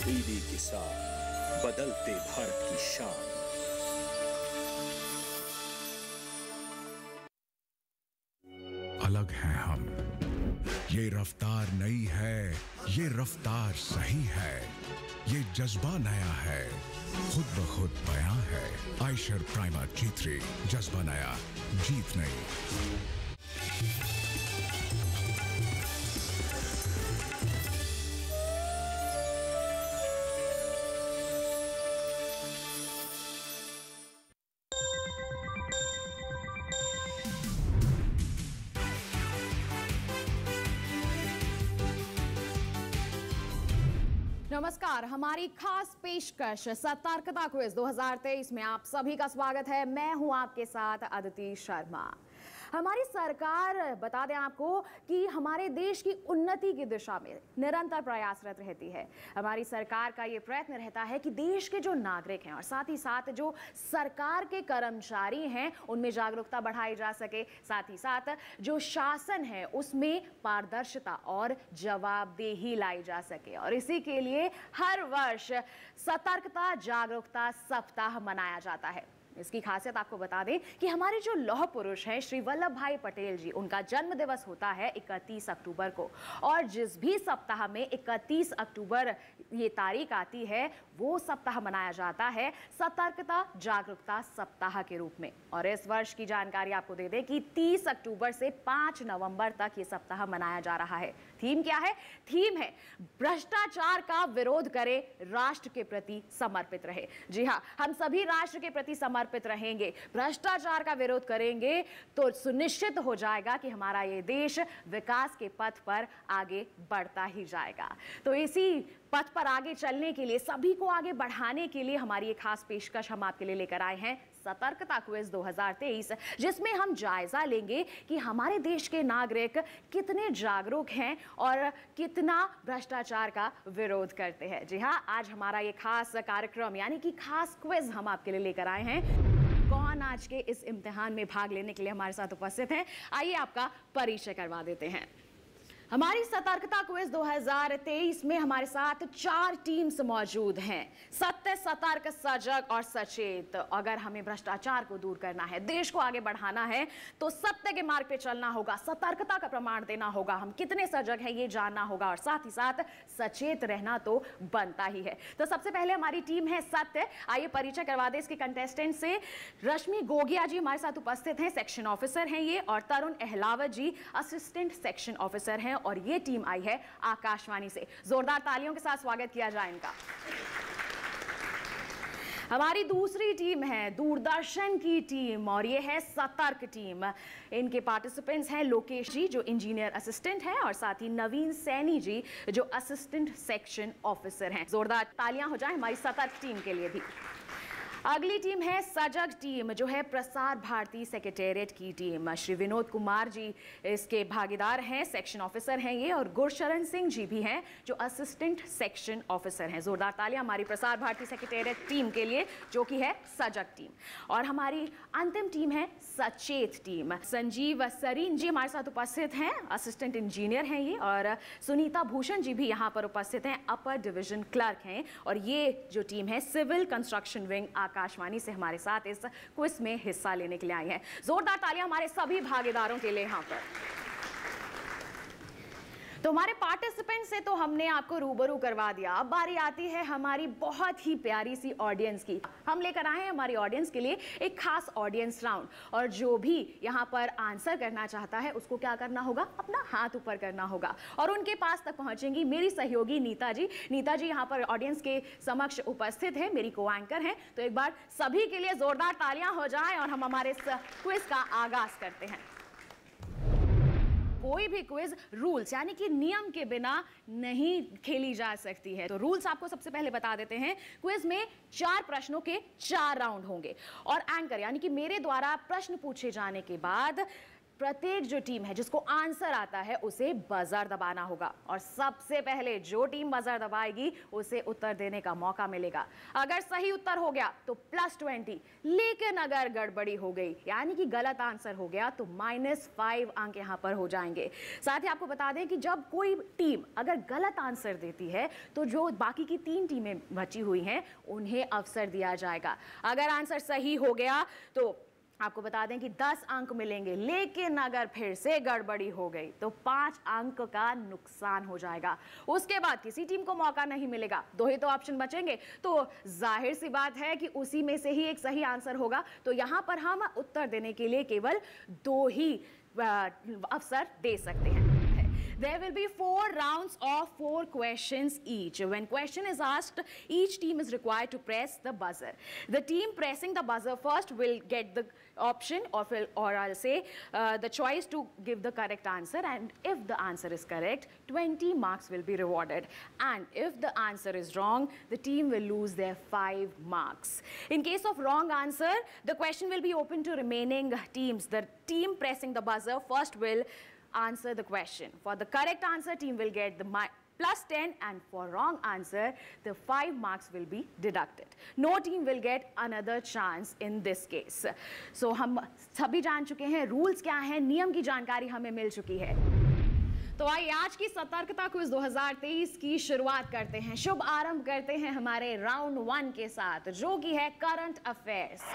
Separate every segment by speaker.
Speaker 1: तब्दीली के साथ बदलते भारत की शान।
Speaker 2: अलग हैं हम, ये रफ्तार नई है, ये रफ्तार सही है, ये जज्बा नया है, खुद ब खुद बयां है। आयशर प्राइमर G3, जज्बा नया, जीत नई।
Speaker 3: नमस्कार, हमारी खास पेशकश सतर्कता क्विज 2023 में आप सभी का स्वागत है। मैं हूं आपके साथ अदिति शर्मा। हमारी सरकार, बता दें आपको, कि हमारे देश की उन्नति की दिशा में निरंतर प्रयासरत रहती है। हमारी सरकार का ये प्रयत्न रहता है कि देश के जो नागरिक हैं और साथ ही साथ जो सरकार के कर्मचारी हैं उनमें जागरूकता बढ़ाई जा सके, साथ ही साथ जो शासन है उसमें पारदर्शिता और जवाबदेही लाई जा सके। और इसी के लिए हर वर्ष सतर्कता जागरूकता सप्ताह मनाया जाता है। इसकी खासियत आपको बता दें कि हमारे जो लौह पुरुष हैं श्री वल्लभ भाई पटेल जी, उनका जन्म दिवस होता है 31 अक्टूबर को। और जिस भी सप्ताह में 31 अक्टूबर ये तारीख आती है वो सप्ताह मनाया जाता है सतर्कता जागरूकता सप्ताह के रूप में। और इस वर्ष की जानकारी आपको दे दें कि 30 अक्टूबर से 5 नवंबर तक ये सप्ताह मनाया जा रहा है। थीम क्या है? थीम है भ्रष्टाचार का विरोध करे, राष्ट्र के प्रति समर्पित रहे। जी हाँ, हम सभी राष्ट्र के प्रति समर्पित रहेंगे, भ्रष्टाचार का विरोध करेंगे तो सुनिश्चित हो जाएगा कि हमारा ये देश विकास के पथ पर आगे बढ़ता ही जाएगा। तो इसी पथ पर आगे चलने के लिए, सभी को आगे बढ़ाने के लिए हमारी एक खास पेशकश हम आपके लिए लेकर आए हैं, सतर्कता क्विज 2023, जिसमें हम जायजा लेंगे कि हमारे देश के नागरिक कितने जागरूक हैं और कितना भ्रष्टाचार का विरोध करते हैं। जी हाँ, आज हमारा ये खास कार्यक्रम यानी कि खास क्विज हम आपके लिए लेकर आए हैं। कौन आज के इस इम्तिहान में भाग लेने के लिए हमारे साथ उपस्थित हैं, आइए आपका परिचय करवा देते हैं। हमारी सतर्कता क्विज 2023 में हमारे साथ 4 टीम्स मौजूद हैं। सत्य, सतर्क, सजग और सचेत। अगर हमें भ्रष्टाचार को दूर करना है, देश को आगे बढ़ाना है, तो सत्य के मार्ग पे चलना होगा, सतर्कता का प्रमाण देना होगा, हम कितने सजग हैं ये जानना होगा, और साथ ही साथ सचेत रहना तो बनता ही है। तो सबसे पहले हमारी टीम है सत्य। आइए परिचय करवा दें इसके कंटेस्टेंट से। रश्मि गोगिया जी हमारे साथ उपस्थित हैं, सेक्शन ऑफिसर हैं ये, और तरुण अहलावत जी असिस्टेंट सेक्शन ऑफिसर हैं, और ये टीम आई है आकाशवाणी से। जोरदार तालियों के साथ स्वागत किया जाए इनका। हमारी दूसरी टीम है दूरदर्शन की टीम, और ये है सतर्क टीम। इनके पार्टिसिपेंट्स हैं लोकेश जी जो इंजीनियर असिस्टेंट हैं, और साथ ही नवीन सैनी जी जो असिस्टेंट सेक्शन ऑफिसर हैं। जोरदार तालियां हो जाए हमारी सतर्क टीम के लिए भी। अगली टीम है सजग टीम, जो है प्रसार भारती सेक्रेटेरिएट की टीम। श्री विनोद कुमार जी इसके भागीदार हैं, सेक्शन ऑफिसर हैं ये, और गुरशरण सिंह जी भी हैं जो असिस्टेंट सेक्शन ऑफिसर हैं। जोरदार तालियां हमारी प्रसार भारती सेक्रेटेरिएट टीम के लिए, जो कि है सजग टीम। और हमारी अंतिम टीम है सचेत टीम। संजीव सरीन जी हमारे साथ उपस्थित हैं, असिस्टेंट इंजीनियर हैं ये, और सुनीता भूषण जी भी यहाँ पर उपस्थित हैं, अपर डिवीजन क्लर्क हैं। और ये जो टीम है सिविल कंस्ट्रक्शन विंग आकाशवाणी से हमारे साथ इस क्विज में हिस्सा लेने के लिए आई है। जोरदार तालियां हमारे सभी भागीदारों के लिए यहाँ पर। तो हमारे पार्टिसिपेंट से तो हमने आपको रूबरू करवा दिया, अब बारी आती है हमारी बहुत ही प्यारी सी ऑडियंस की। हम लेकर आए हैं हमारी ऑडियंस के लिए एक खास ऑडियंस राउंड, और जो भी यहाँ पर आंसर करना चाहता है उसको क्या करना होगा, अपना हाथ ऊपर करना होगा। और उनके पास तक पहुंचेंगी मेरी सहयोगी नीता जी। नीता जी यहाँ पर ऑडियंस के समक्ष उपस्थित है, मेरी को एंकर हैं। तो एक बार सभी के लिए जोरदार तालियां हो जाएं और हम हमारे इस क्विज का आगाज करते हैं। कोई भी क्विज रूल्स यानी कि नियम के बिना नहीं खेली जा सकती है। तो रूल्स आपको सबसे पहले बता देते हैं। क्विज में 4 प्रश्नों के 4 राउंड होंगे, और एंकर यानी कि मेरे द्वारा प्रश्न पूछे जाने के बाद प्रत्येक जो टीम है जिसको आंसर आता है उसे बजर दबाना होगा और सबसे पहले जो टीम बजर दबाएगी उसे उत्तर देने का मौका मिलेगा। अगर सही उत्तर हो गया तो +20, लेकिन अगर गड़बड़ी हो गई यानी कि गलत आंसर हो गया तो -5 अंक यहां पर हो जाएंगे। साथ ही आपको बता दें कि जब कोई टीम अगर गलत आंसर देती है तो जो बाकी की 3 टीमें बची हुई हैं उन्हें अवसर दिया जाएगा। अगर आंसर सही हो गया तो आपको बता दें कि 10 अंक मिलेंगे, लेकिन अगर फिर से गड़बड़ी हो गई तो 5 अंक का नुकसान हो जाएगा। उसके बाद किसी टीम को मौका नहीं मिलेगा। 2 ही तो ऑप्शन बचेंगे, तो जाहिर सी बात है कि उसी में से ही एक सही आंसर होगा। तो यहां पर हम उत्तर देने के लिए केवल 2 ही अवसर दे सकते हैं। There will be 4 rounds of 4 questions each. When question is asked, each team is required to press the buzzer. The team pressing the buzzer first will get the option or I'll say the choice to give the correct answer, and if the answer is correct, 20 marks will be rewarded. And if the answer is wrong, the team will lose their 5 marks. In case of wrong answer, the question will be open to remaining teams. The team pressing the buzzer first will answer the question. For the correct answer, team will get the +10, and for wrong answer, the 5 marks will be deducted. No team will get another chance in this case. So हम सभी जान चुके हैं rules क्या हैं, नियम की जानकारी हमें मिल चुकी है। तो आइए आज की सतर्कता क्विज 2023 की शुरुआत करते हैं। शुभ आरंभ करते हैं हमारे राउंड 1 के साथ, जो कि है करंट अफेयर्स।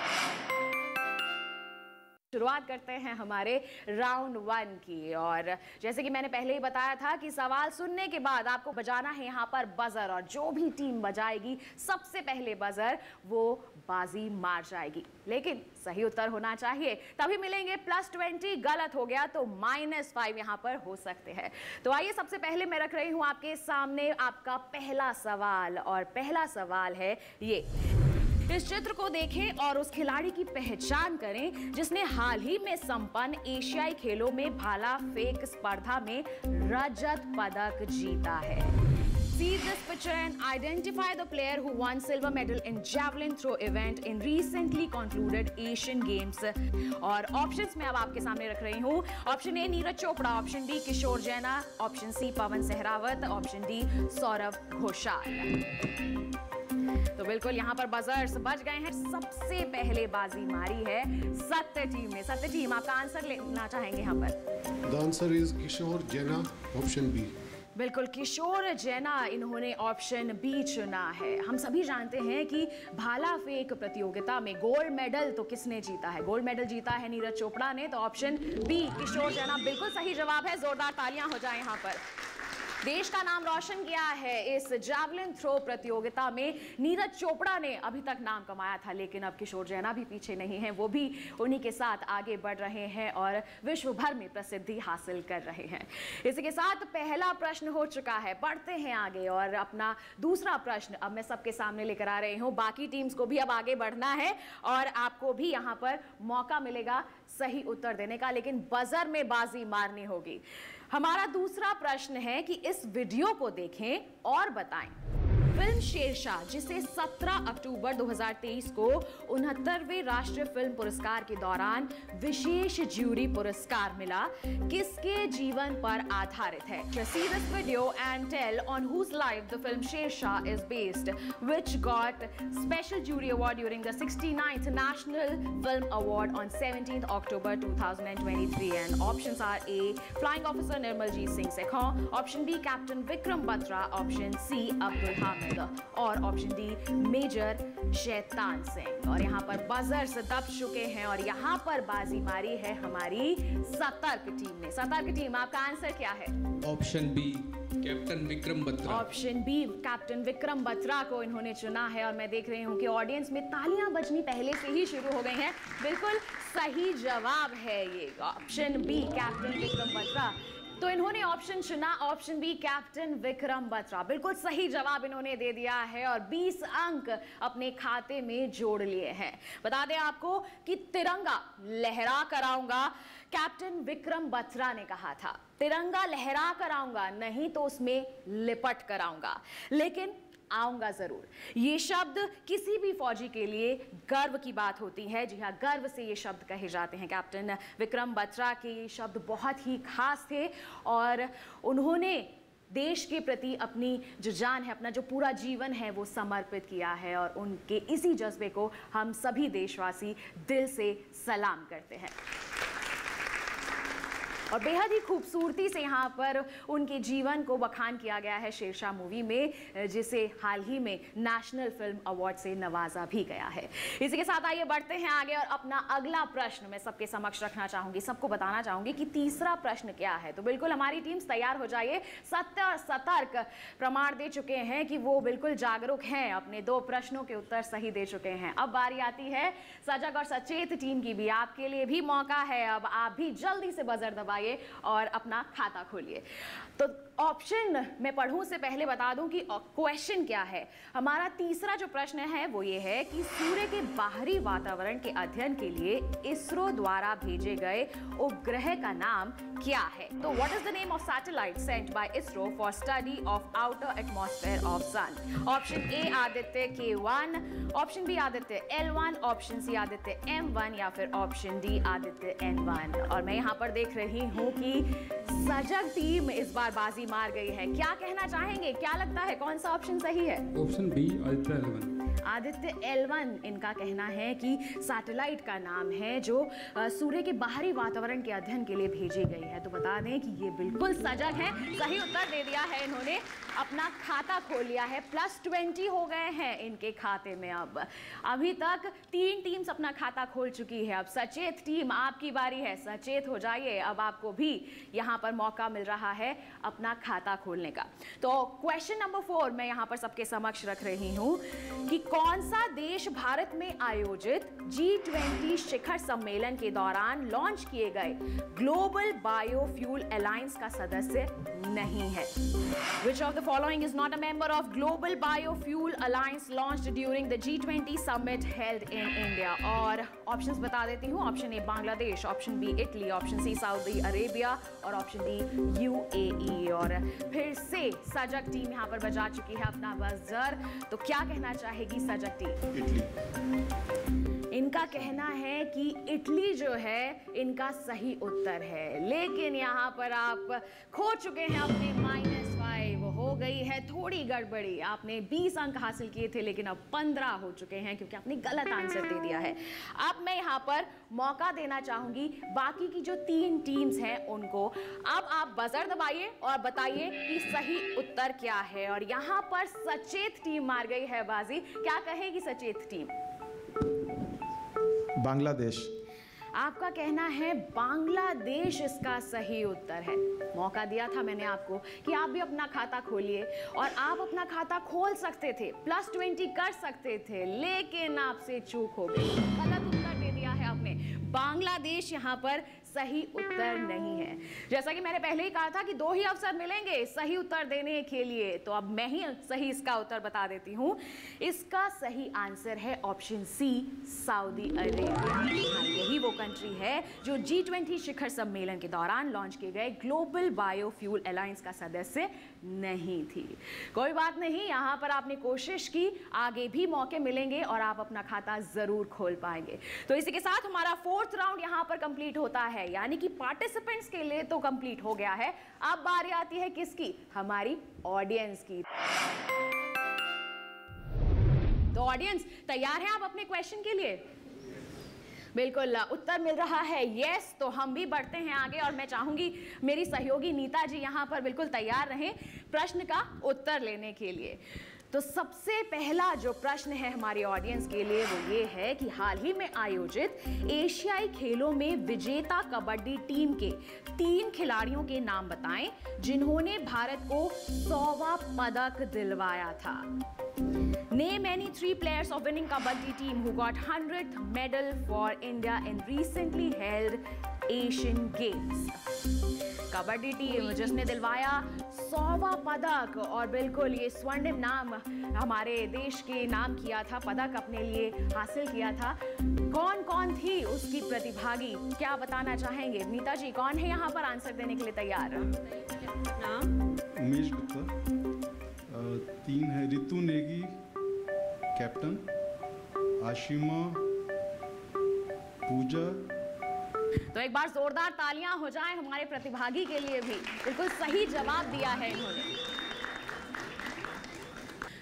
Speaker 3: शुरुआत करते हैं हमारे राउंड 1 की, और जैसे कि मैंने पहले ही बताया था कि सवाल सुनने के बाद आपको बजाना है यहाँ पर बजर, और जो भी टीम बजाएगी सबसे पहले बजर वो बाजी मार जाएगी। लेकिन सही उत्तर होना चाहिए, तभी मिलेंगे +20। गलत हो गया तो -5 यहाँ पर हो सकते हैं। तो आइए सबसे पहले मैं रख रही हूँ आपके सामने आपका पहला सवाल, और पहला सवाल है ये। इस चित्र को देखें और उस खिलाड़ी की पहचान करें जिसने हाल ही में संपन्न एशियाई खेलों में भाला फेंक स्पर्धा में रजत पदक जीता है। See this picture and identify the player who won silver medal in javelin throw event in recently concluded Asian Games. और ऑप्शंस में अब आपके सामने रख रही हूँ। Option A Neeraj Chopra, option B Kishore Jena, option C Pawan Sehrawat, option D Saurabh Ghosal. तो बिल्कुल यहाँ पर बजर्स बज गए हैं। सबसे पहले बाजी मारी है सत्य टीम ने। सत्य टीम, आपका आंसर लेना चाहेंगे यहाँ पर?
Speaker 4: The answer is Kishore Jena, option B.
Speaker 3: बिल्कुल, किशोर जैना इन्होंने ऑप्शन बी चुना है। हम सभी जानते हैं कि भाला फेंक प्रतियोगिता में गोल्ड मेडल तो किसने जीता है? गोल्ड मेडल जीता है नीरज चोपड़ा ने। तो ऑप्शन बी किशोर जैना बिल्कुल सही जवाब है। जोरदार तालियां हो जाए यहाँ पर। देश का नाम रोशन किया है इस जैवलिन थ्रो प्रतियोगिता में नीरज चोपड़ा ने अभी तक नाम कमाया था, लेकिन अब किशोर जैना भी पीछे नहीं हैं। वो भी उन्हीं के साथ आगे बढ़ रहे हैं और विश्व भर में प्रसिद्धि हासिल कर रहे हैं। इसी के साथ पहला प्रश्न हो चुका है। बढ़ते हैं आगे और अपना दूसरा प्रश्न अब मैं सबके सामने लेकर आ रही हूँ। बाकी टीम्स को भी अब आगे बढ़ना है और आपको भी यहाँ पर मौका मिलेगा सही उत्तर देने का, लेकिन बजर में बाजी मारनी होगी। हमारा दूसरा प्रश्न है कि इस वीडियो को देखें और बताएं। फिल्म शेरशाह, जिसे 17 अक्टूबर 2023 को 69वें राष्ट्रीय फिल्म पुरस्कार के दौरान विशेष ज्यूरी पुरस्कार मिला, किसके जीवन पर आधारित है? See this video and tell on whose life the film Shershaah is based, which got special jury award during the 69th National Film Award on 17th October 2023. And options are A. Flying Officer Nirmaljeet Singh Sekhon, option B. Captain Vikram Batra, option C. Abdul Hamid, और option D major Shaitan Singh. और यहाँ पर buzzers दब चुके हैं और यहाँ पर बाजी मारी है हमारी सतर्क टीम ने। सतर्क टीम, आपका आंसर क्या है?
Speaker 5: Option B captain Vikram Batra.
Speaker 3: Option B captain Vikram Batra को इन्होंने चुना है और मैं देख रही हूँ कि ऑडियंस में तालियां बजनी पहले से ही शुरू हो गई हैं। बिल्कुल सही जवाब है ये option B captain Vikram Batra. तो इन्होंने ऑप्शन चुना, option B captain Vikram Batra. बिल्कुल सही जवाब इन्होंने दे दिया है और 20 अंक अपने खाते में जोड़ लिए हैं। बता दें आपको कि तिरंगा लहरा कर आऊंगा, कैप्टन विक्रम बत्रा ने कहा था। तिरंगा लहरा कर आऊंगा, नहीं तो उसमें लिपट कर आऊंगा। लेकिन आऊंगा जरूर। ये शब्द किसी भी फौजी के लिए गर्व की बात होती है। जी हाँ, गर्व से ये शब्द कहे जाते हैं। कैप्टन विक्रम बत्रा के ये शब्द बहुत ही खास थे और उन्होंने देश के प्रति अपनी जो जान है, अपना जो पूरा जीवन है वो समर्पित किया है और उनके इसी जज्बे को हम सभी देशवासी दिल से सलाम करते हैं। और बेहद ही खूबसूरती से यहाँ पर उनके जीवन को बखान किया गया है शेरशाह मूवी में, जिसे हाल ही में नेशनल फिल्म अवार्ड से नवाजा भी गया है। इसी के साथ आइए बढ़ते हैं आगे और अपना अगला प्रश्न मैं सबके समक्ष रखना चाहूंगी, सबको बताना चाहूंगी कि तीसरा प्रश्न क्या है। तो बिल्कुल हमारी टीम्स तैयार हो जाइए। सत्य और सतर्क प्रमाण दे चुके हैं कि वो बिल्कुल जागरूक हैं, अपने 2 प्रश्नों के उत्तर सही दे चुके हैं। अब बारी आती है सजग और सचेत टीम की भी। आपके लिए भी मौका है, अब आप भी जल्दी से बजर दबाइए और अपना खाता खोलिए। तो ऑप्शन मैं पढ़ूं से पहले बता दूं कि क्वेश्चन क्या है। हमारा तीसरा जो प्रश्न है वो ये है कि सूर्य के बाहरी वातावरण के अध्ययन के लिए इसरो द्वारा भेजे गए उपग्रह का नाम क्या है। तो what is the name of satellite sent by ISRO for study of outer atmosphere of sun. Option A Aditya K1, option B Aditya L1, option C Aditya M1 या फिर ऑप्शन डी आदित्य N1। और मैं यहाँ पर देख रही हूँ कि सजग टीम इस बार बाजी मार गई है। क्या कहना चाहेंगे, क्या लगता है कौन सा ऑप्शन सही है?
Speaker 5: Option B Aditya L1।
Speaker 3: Aditya L1 इनका कहना है कि सैटेलाइट का नाम है जो सूर्य के बाहरी वातावरण के अध्ययन के लिए भेजी गई है। तो बता दें कि ये बिल्कुल सजग है, सही उत्तर दे दिया है इन्होंने, अपना खाता खोल लिया है। +20 हो गए हैं इनके खाते में। अब अभी तक 3 टीम्स अपना खाता खोल चुकी है। अब सचेत टीम आपकी बारी है, सचेत हो जाइए। अब आपको भी यहाँ पर मौका मिल रहा है अपना खाता खोलने का। तो क्वेश्चन नंबर 4 मैं यहाँ पर सबके समक्ष रख रही हूँ कि कौन सा देश भारत में आयोजित G20 शिखर सम्मेलन के दौरान लॉन्च किए गए ग्लोबल बायोफ्यूल अलायंस का सदस्य नहीं है। Which of the following is not a member of Global Biofuel Alliance launched during the G20 summit held in India? और ऑप्शंस बता देती हूँ। Option A Bangladesh, option B Italy, option C Saudi Arabia और option D UAE। और फिर से सजग team यहाँ पर बजा चुकी है अपना बजर। तो क्या कहना चाहेगी सजग टीम?
Speaker 4: इटली।
Speaker 3: इनका कहना है कि इटली जो है इनका सही उत्तर है, लेकिन यहाँ पर आप खो चुके हैं अपने -5। हो गई है थोड़ी गड़बड़ी। आपने 20 अंक हासिल किए थे लेकिन अब 15 हो चुके हैं क्योंकि आपने गलत आंसर दे दिया है। अब मैं यहाँ पर मौका देना चाहूंगी बाकी की जो 3 टीम्स हैं उनको। अब आप बजर दबाइए और बताइए कि सही उत्तर क्या है। और यहाँ पर सचेत टीम मार गई है बाजी। क्या कहेगी सचेत टीम?
Speaker 6: बांग्लादेश।
Speaker 3: आपका कहना है बांग्लादेश इसका सही उत्तर है। मौका दिया था मैंने आपको कि आप भी अपना खाता खोलिए और आप अपना खाता खोल सकते थे, +20 कर सकते थे, लेकिन आपसे चूक हो गई, गलत उत्तर दे दिया है आपने। बांग्लादेश यहाँ पर सही उत्तर नहीं है। जैसा कि मैंने पहले ही कहा था कि 2 ही अवसर मिलेंगे सही उत्तर देने के लिए, तो अब मैं ही सही इसका उत्तर बता देती हूँ। इसका सही आंसर है ऑप्शन सी, सऊदी अरेबिया। यही वो कंट्री है जो G20 शिखर सम्मेलन के दौरान लॉन्च किए गए ग्लोबल बायोफ्यूल अलायंस का सदस्य नहीं थी। कोई बात नहीं, यहाँ पर आपने कोशिश की, आगे भी मौके मिलेंगे और आप अपना खाता जरूर खोल पाएंगे। तो इसी के साथ हमारा 4th राउंड यहाँ पर कंप्लीट होता है, यानी कि पार्टिसिपेंट्स के लिए तो कंप्लीट हो गया है। अब बारी आती है किसकी? हमारी ऑडियंस की। तो ऑडियंस तैयार हैं आप अपने क्वेश्चन के लिए? बिल्कुल, उत्तर मिल रहा है यस। तो हम भी बढ़ते हैं आगे और मैं चाहूंगी मेरी सहयोगी नीता जी यहाँ पर बिल्कुल तैयार रहें प्रश्न का उत्तर लेने के लिए। तो सबसे पहला जो प्रश्न है हमारी ऑडियंस के लिए वो ये है कि हाल ही में आयोजित एशियाई खेलों में विजेता कबड्डी टीम के 3 खिलाड़ियों के नाम बताएं जिन्होंने भारत को 100वां पदक दिलवाया था। Name any 3 players of winning kabaddi team who got 100th medal for India in recently held Asian Games. Kabaddi team जिसने दिलवाया 100वां पदक और बिल्कुल ये स्वर्णिम नाम हमारे देश के नाम किया था, पदक अपने लिए हासिल किया था। कौन कौन थी उसकी प्रतिभागी, क्या बताना चाहेंगे? नीता जी कौन है यहाँ पर आंसर देने के लिए तैयार?
Speaker 6: उमेश गुप्ता,
Speaker 4: 3 है रितु नेगी कैप्टन, आशिमा, पूजा।
Speaker 3: तो एक बार जोरदार तालियां हो जाएं हमारे प्रतिभागी के लिए भी, बिल्कुल सही जवाब दिया है इन्होंने।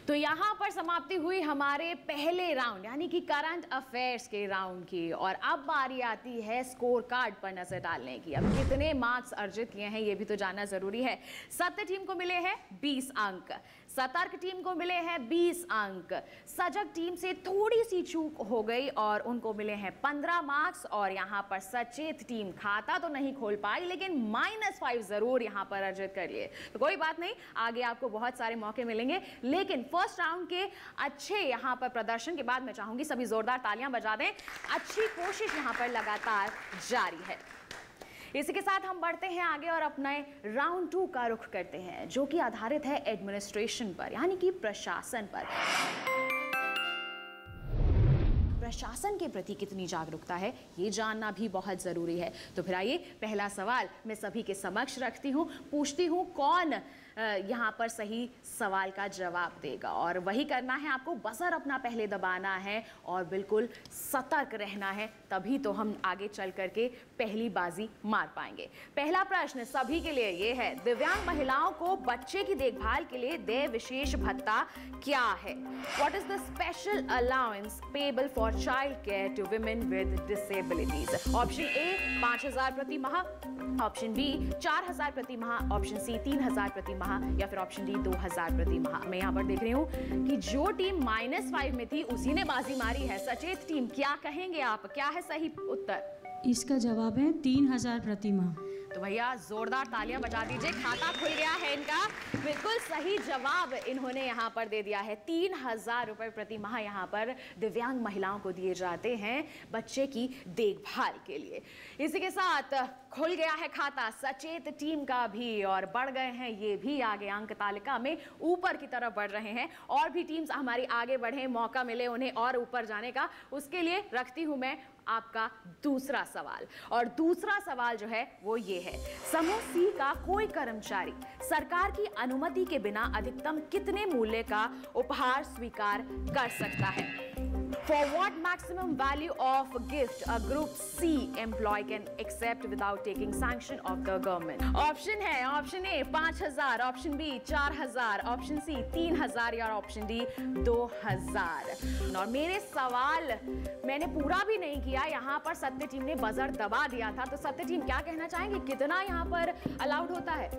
Speaker 3: तो यहाँ पर समाप्ति हुई हमारे पहले राउंड यानी कि करंट अफेयर्स के राउंड की, और अब बारी आती है स्कोर कार्ड पर नजर डालने की। अब कितने मार्क्स अर्जित किए हैं ये भी तो जानना जरूरी है। सत्य टीम को मिले हैं 20 अंक, सतर्क टीम को मिले हैं 20 अंक, सजग टीम से थोड़ी सी चूक हो गई और उनको मिले हैं 15 मार्क्स, और यहाँ पर सचेत टीम खाता तो नहीं खोल पाई लेकिन -5 जरूर यहाँ पर अर्जित कर लिए। तो कोई बात नहीं, आगे आपको बहुत सारे मौके मिलेंगे, लेकिन फर्स्ट राउंड के अच्छे यहाँ पर प्रदर्शन के बाद मैं चाहूंगी सभी जोरदार तालियां बजा दें। अच्छी कोशिश यहाँ पर लगातार जारी है। इसी के साथ हम बढ़ते हैं आगे और अपने राउंड 2 का रुख करते हैं, जो कि आधारित है एडमिनिस्ट्रेशन पर यानी कि प्रशासन पर। प्रशासन के प्रति कितनी जागरूकता है ये जानना भी बहुत जरूरी है। तो फिर आइए पहला सवाल मैं सभी के समक्ष रखती हूँ, पूछती हूँ कौन यहाँ पर सही सवाल का जवाब देगा, और वही करना है आपको। बजर अपना पहले दबाना है और बिल्कुल सतर्क रहना है, तभी तो हम आगे चल करके पहली बाजी मार पाएंगे। पहला प्रश्न सभी के लिए ये है, दिव्यांग महिलाओं को बच्चे की देखभाल के लिए देय विशेष भत्ता क्या है? What is the special allowance payable for child care to women with disabilities? Option A 5,000 प्रति माह, ऑप्शन बी 4,000 प्रति माह, ऑप्शन सी 3,000 प्रति माह, या फिर ऑप्शन डी 2,000 प्रति माह। मैं यहाँ पर देख रही हूँ कि जो टीम -5 में थी उसी ने बाजी मारी है। सचेत टीम क्या कहेंगे आप, क्या है सही उत्तर?
Speaker 6: इसका जवाब है 3,000 प्रति माह।
Speaker 3: तो भैया जोरदार तालियां बजा दीजिए, खाता खुल गया है इनका। बिल्कुल सही जवाब इन्होंने यहाँ पर दे दिया है। 3,000 रुपए प्रति माह यहाँ पर दिव्यांग महिलाओं को दिए जाते हैं बच्चे की देखभाल के लिए। इसी के साथ खुल गया है खाता सचेत टीम का भी, और बढ़ गए हैं ये भी आगे अंक तालिका में ऊपर की तरफ बढ़ रहे हैं। और भी टीम्स हमारी आगे बढ़े, मौका मिले उन्हें और ऊपर जाने का, उसके लिए रखती हूं मैं आपका दूसरा सवाल। और दूसरा सवाल जो है वो ये है, समूह सी का कोई कर्मचारी सरकार की अनुमति के बिना अधिकतम कितने मूल्य का उपहार स्वीकार कर सकता है? For what maximum value of gift a group C employee can accept without taking sanction of the government? Option है, option A 5,000, option B 4,000, option C 3,000 या ऑप्शन डी 2,000। और मेरे सवाल मैंने पूरा भी नहीं किया, यहाँ पर सत्य टीम ने बजर दबा दिया था। तो सत्य टीम क्या कहना चाहेंगे, कितना यहाँ पर अलाउड होता है?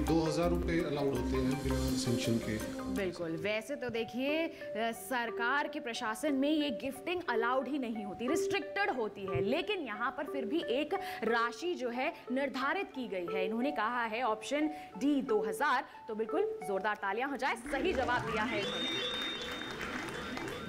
Speaker 4: 2,000 रुपए अलाउड होते हैं बिना सैंक्शन के।
Speaker 3: बिल्कुल, वैसे तो देखिए सरकार के प्रशासन में ये गिफ्टिंग अलाउड ही नहीं होती, रिस्ट्रिक्टेड होती है, लेकिन यहाँ पर फिर भी एक राशि जो है निर्धारित की गई है। इन्होंने कहा है ऑप्शन डी 2,000। तो बिल्कुल जोरदार तालियां हो जाए, सही जवाब दिया है इन्होंने।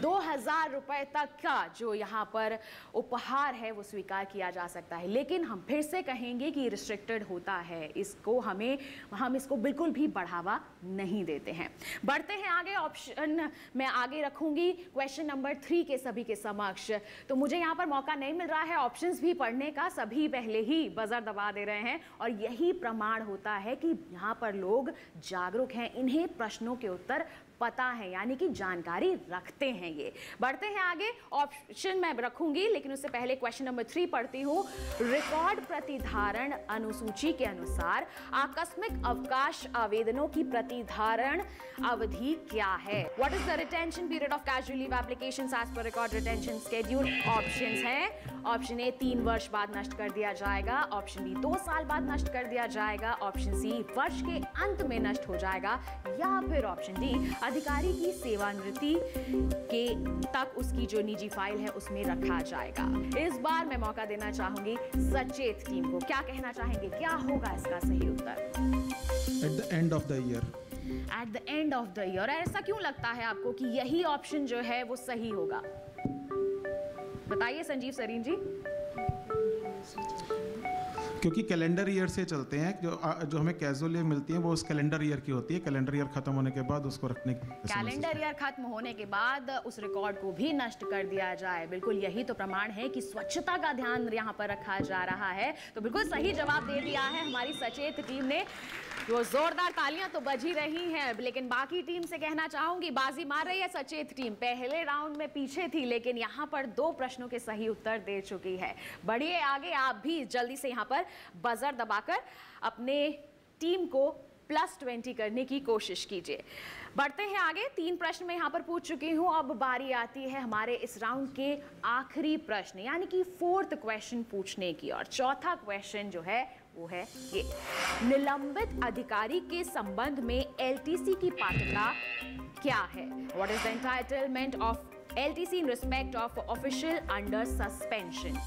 Speaker 3: 2,000 रुपए तक का जो यहाँ पर उपहार है वो स्वीकार किया जा सकता है, लेकिन हम फिर से कहेंगे कि रिस्ट्रिक्टेड होता है, इसको हम इसको बिल्कुल भी बढ़ावा नहीं देते हैं। बढ़ते हैं आगे, ऑप्शन मैं आगे रखूंगी क्वेश्चन नंबर 3 के सभी के समक्ष। तो मुझे यहाँ पर मौका नहीं मिल रहा है ऑप्शंस भी पढ़ने का, सभी पहले ही बजर दबा दे रहे हैं, और यही प्रमाण होता है कि यहाँ पर लोग जागरूक हैं, इन्हें प्रश्नों के उत्तर पता है, यानी कि जानकारी रखते हैं ये। बढ़ते हैं आगे, ऑप्शन मैं रखूंगी, लेकिन उससे पहले क्वेश्चन नंबर 3 पढ़ती हूँ। रिकॉर्ड प्रतिधारण अनुसूची के अनुसार आकस्मिक अवकाश आवेदनों की प्रतिधारण अवधि क्या है? What is the retention period of casual leave applications as per record retention schedule? Options हैं, ऑप्शन ए 3 वर्ष बाद नष्ट कर दिया जाएगा, ऑप्शन बी 2 साल बाद नष्ट कर दिया जाएगा, ऑप्शन सी वर्ष के अंत में नष्ट हो जाएगा, या फिर ऑप्शन डी अधिकारी की सेवानिवृत्ति के तक उसकी जो निजी फाइल है उसमें रखा जाएगा। इस बार मैं मौका देना चाहूंगी सचेत टीम को, क्या कहना चाहेंगे, क्या होगा इसका सही उत्तर?
Speaker 4: At the end of the year.
Speaker 3: At the end of the year. ऐसा क्यों लगता है आपको कि यही ऑप्शन जो है वो सही होगा? बताइए संजीव सरीन जी।
Speaker 7: क्योंकि कैलेंडर ईयर से चलते हैं, जो हमें कैजुअल ईयर मिलती है वो उस कैलेंडर ईयर की होती है। कैलेंडर ईयर खत्म होने के बाद उसको रखने की,
Speaker 3: कैलेंडर ईयर खत्म होने के बाद उस रिकॉर्ड को भी नष्ट कर दिया जाए। बिल्कुल यही तो प्रमाण है कि स्वच्छता का ध्यान यहाँ पर रखा जा रहा है। तो बिल्कुल सही जवाब दे दिया है हमारी सचेत टीम ने। वो जोरदार तालियां तो बज ही रही हैं, लेकिन बाकी टीम से कहना चाहूंगी, बाजी मार रही है सचेत टीम। पहले राउंड में पीछे थी, लेकिन यहाँ पर 2 प्रश्नों के सही उत्तर दे चुकी है। बढ़िए आगे, आप भी जल्दी से यहाँ पर बजर दबाकर अपने टीम को +20 करने की कोशिश कीजिए। बढ़ते हैं आगे। 3 प्रश्न मैं यहाँ पर पूछ चुकी हूँ। अब बारी आती है हमारे इस राउंड के आखिरी प्रश्न यानी कि 4th क्वेश्चन पूछने की। और चौथा क्वेश्चन जो है वो है ये, निलंबित अधिकारी के संबंध में LTC की पात्रता क्या है? What is the entitlement of LTC in respect of official under suspension?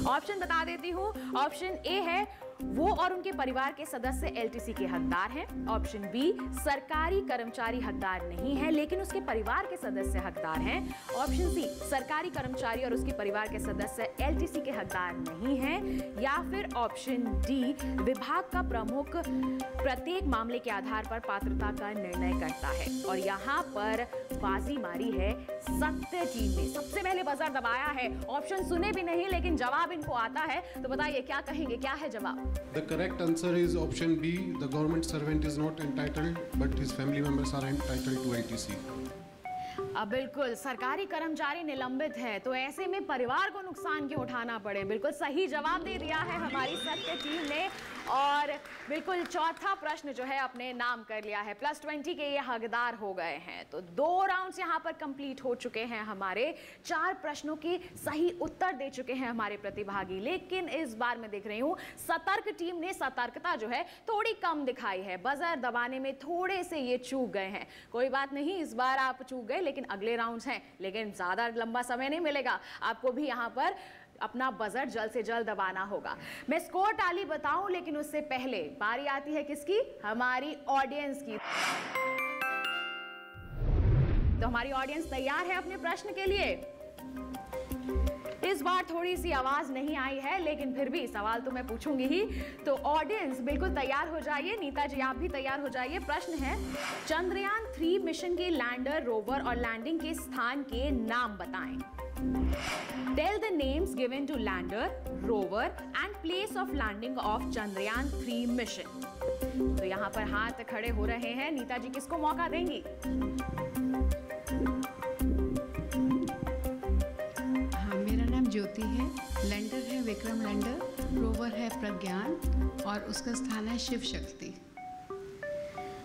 Speaker 3: Option बता देती हूँ। ऑप्शन ए है, वो और उनके परिवार के सदस्य LTC के हकदार हैं। ऑप्शन बी, सरकारी कर्मचारी हकदार नहीं है लेकिन उसके परिवार के सदस्य हकदार हैं। ऑप्शन सी, सरकारी कर्मचारी और उसके परिवार के सदस्य LTC के हकदार नहीं हैं। या फिर ऑप्शन डी, विभाग का प्रमुख प्रत्येक मामले के आधार पर पात्रता का निर्णय करता है। और यहाँ पर बाजी मारी है सत्य टीम ने। सबसे पहले बजर दबाया है, ऑप्शन सुने भी नहीं लेकिन जवाब इनको आता है। तो बताइए क्या कहेंगे, क्या है जवाब?
Speaker 4: The correct answer is option B. The government servant is not entitled, but his family members are entitled to LTC.
Speaker 3: अब बिल्कुल सरकारी कर्मचारी निलंबित है तो ऐसे में परिवार को नुकसान क्यों उठाना पड़े। बिल्कुल सही जवाब दे दिया है हमारी सत्य टीम ने। और बिल्कुल चौथा प्रश्न जो है अपने नाम कर लिया है। +20 के ये हकदार हो गए हैं। तो 2 राउंड्स यहाँ पर कंप्लीट हो चुके हैं हमारे। 4 प्रश्नों के सही उत्तर दे चुके हैं हमारे प्रतिभागी। लेकिन इस बार मैं देख रही हूँ सतर्क टीम ने सतर्कता जो है थोड़ी कम दिखाई है। बजर दबाने में थोड़े से ये चूक गए हैं। कोई बात नहीं, इस बार आप चूक गए लेकिन अगले राउंड्स हैं, लेकिन ज्यादा लंबा समय नहीं मिलेगा। आपको भी यहाँ पर अपना बजर जल्द से जल्द दबाना होगा। मैं स्कोर टाली बताऊं लेकिन उससे पहले बारी आती है किसकी? हमारी ऑडियंस की। तो हमारी ऑडियंस तैयार है अपने प्रश्न के लिए? इस बार थोड़ी सी आवाज नहीं आई है लेकिन फिर भी सवाल तो मैं पूछूंगी ही। तो ऑडियंस बिल्कुल तैयार हो जाइए। नीता जी आप भी तैयार हो जाइए। प्रश्न है, चंद्रयान 3 मिशन के लैंडर, रोवर और लैंडिंग के स्थान के नाम बताएं। Tell the names given to lander, rover and place of landing of Chandrayaan 3 mission. तो यहाँ पर हाथ खड़े हो रहे हैं। नीता जी किसको मौका देंगी?
Speaker 8: हाँ, मेरा नाम ज्योति है। लैंडर है विक्रम लैंडर, रोवर है प्रज्ञान और उसका स्थान है शिव शक्ति।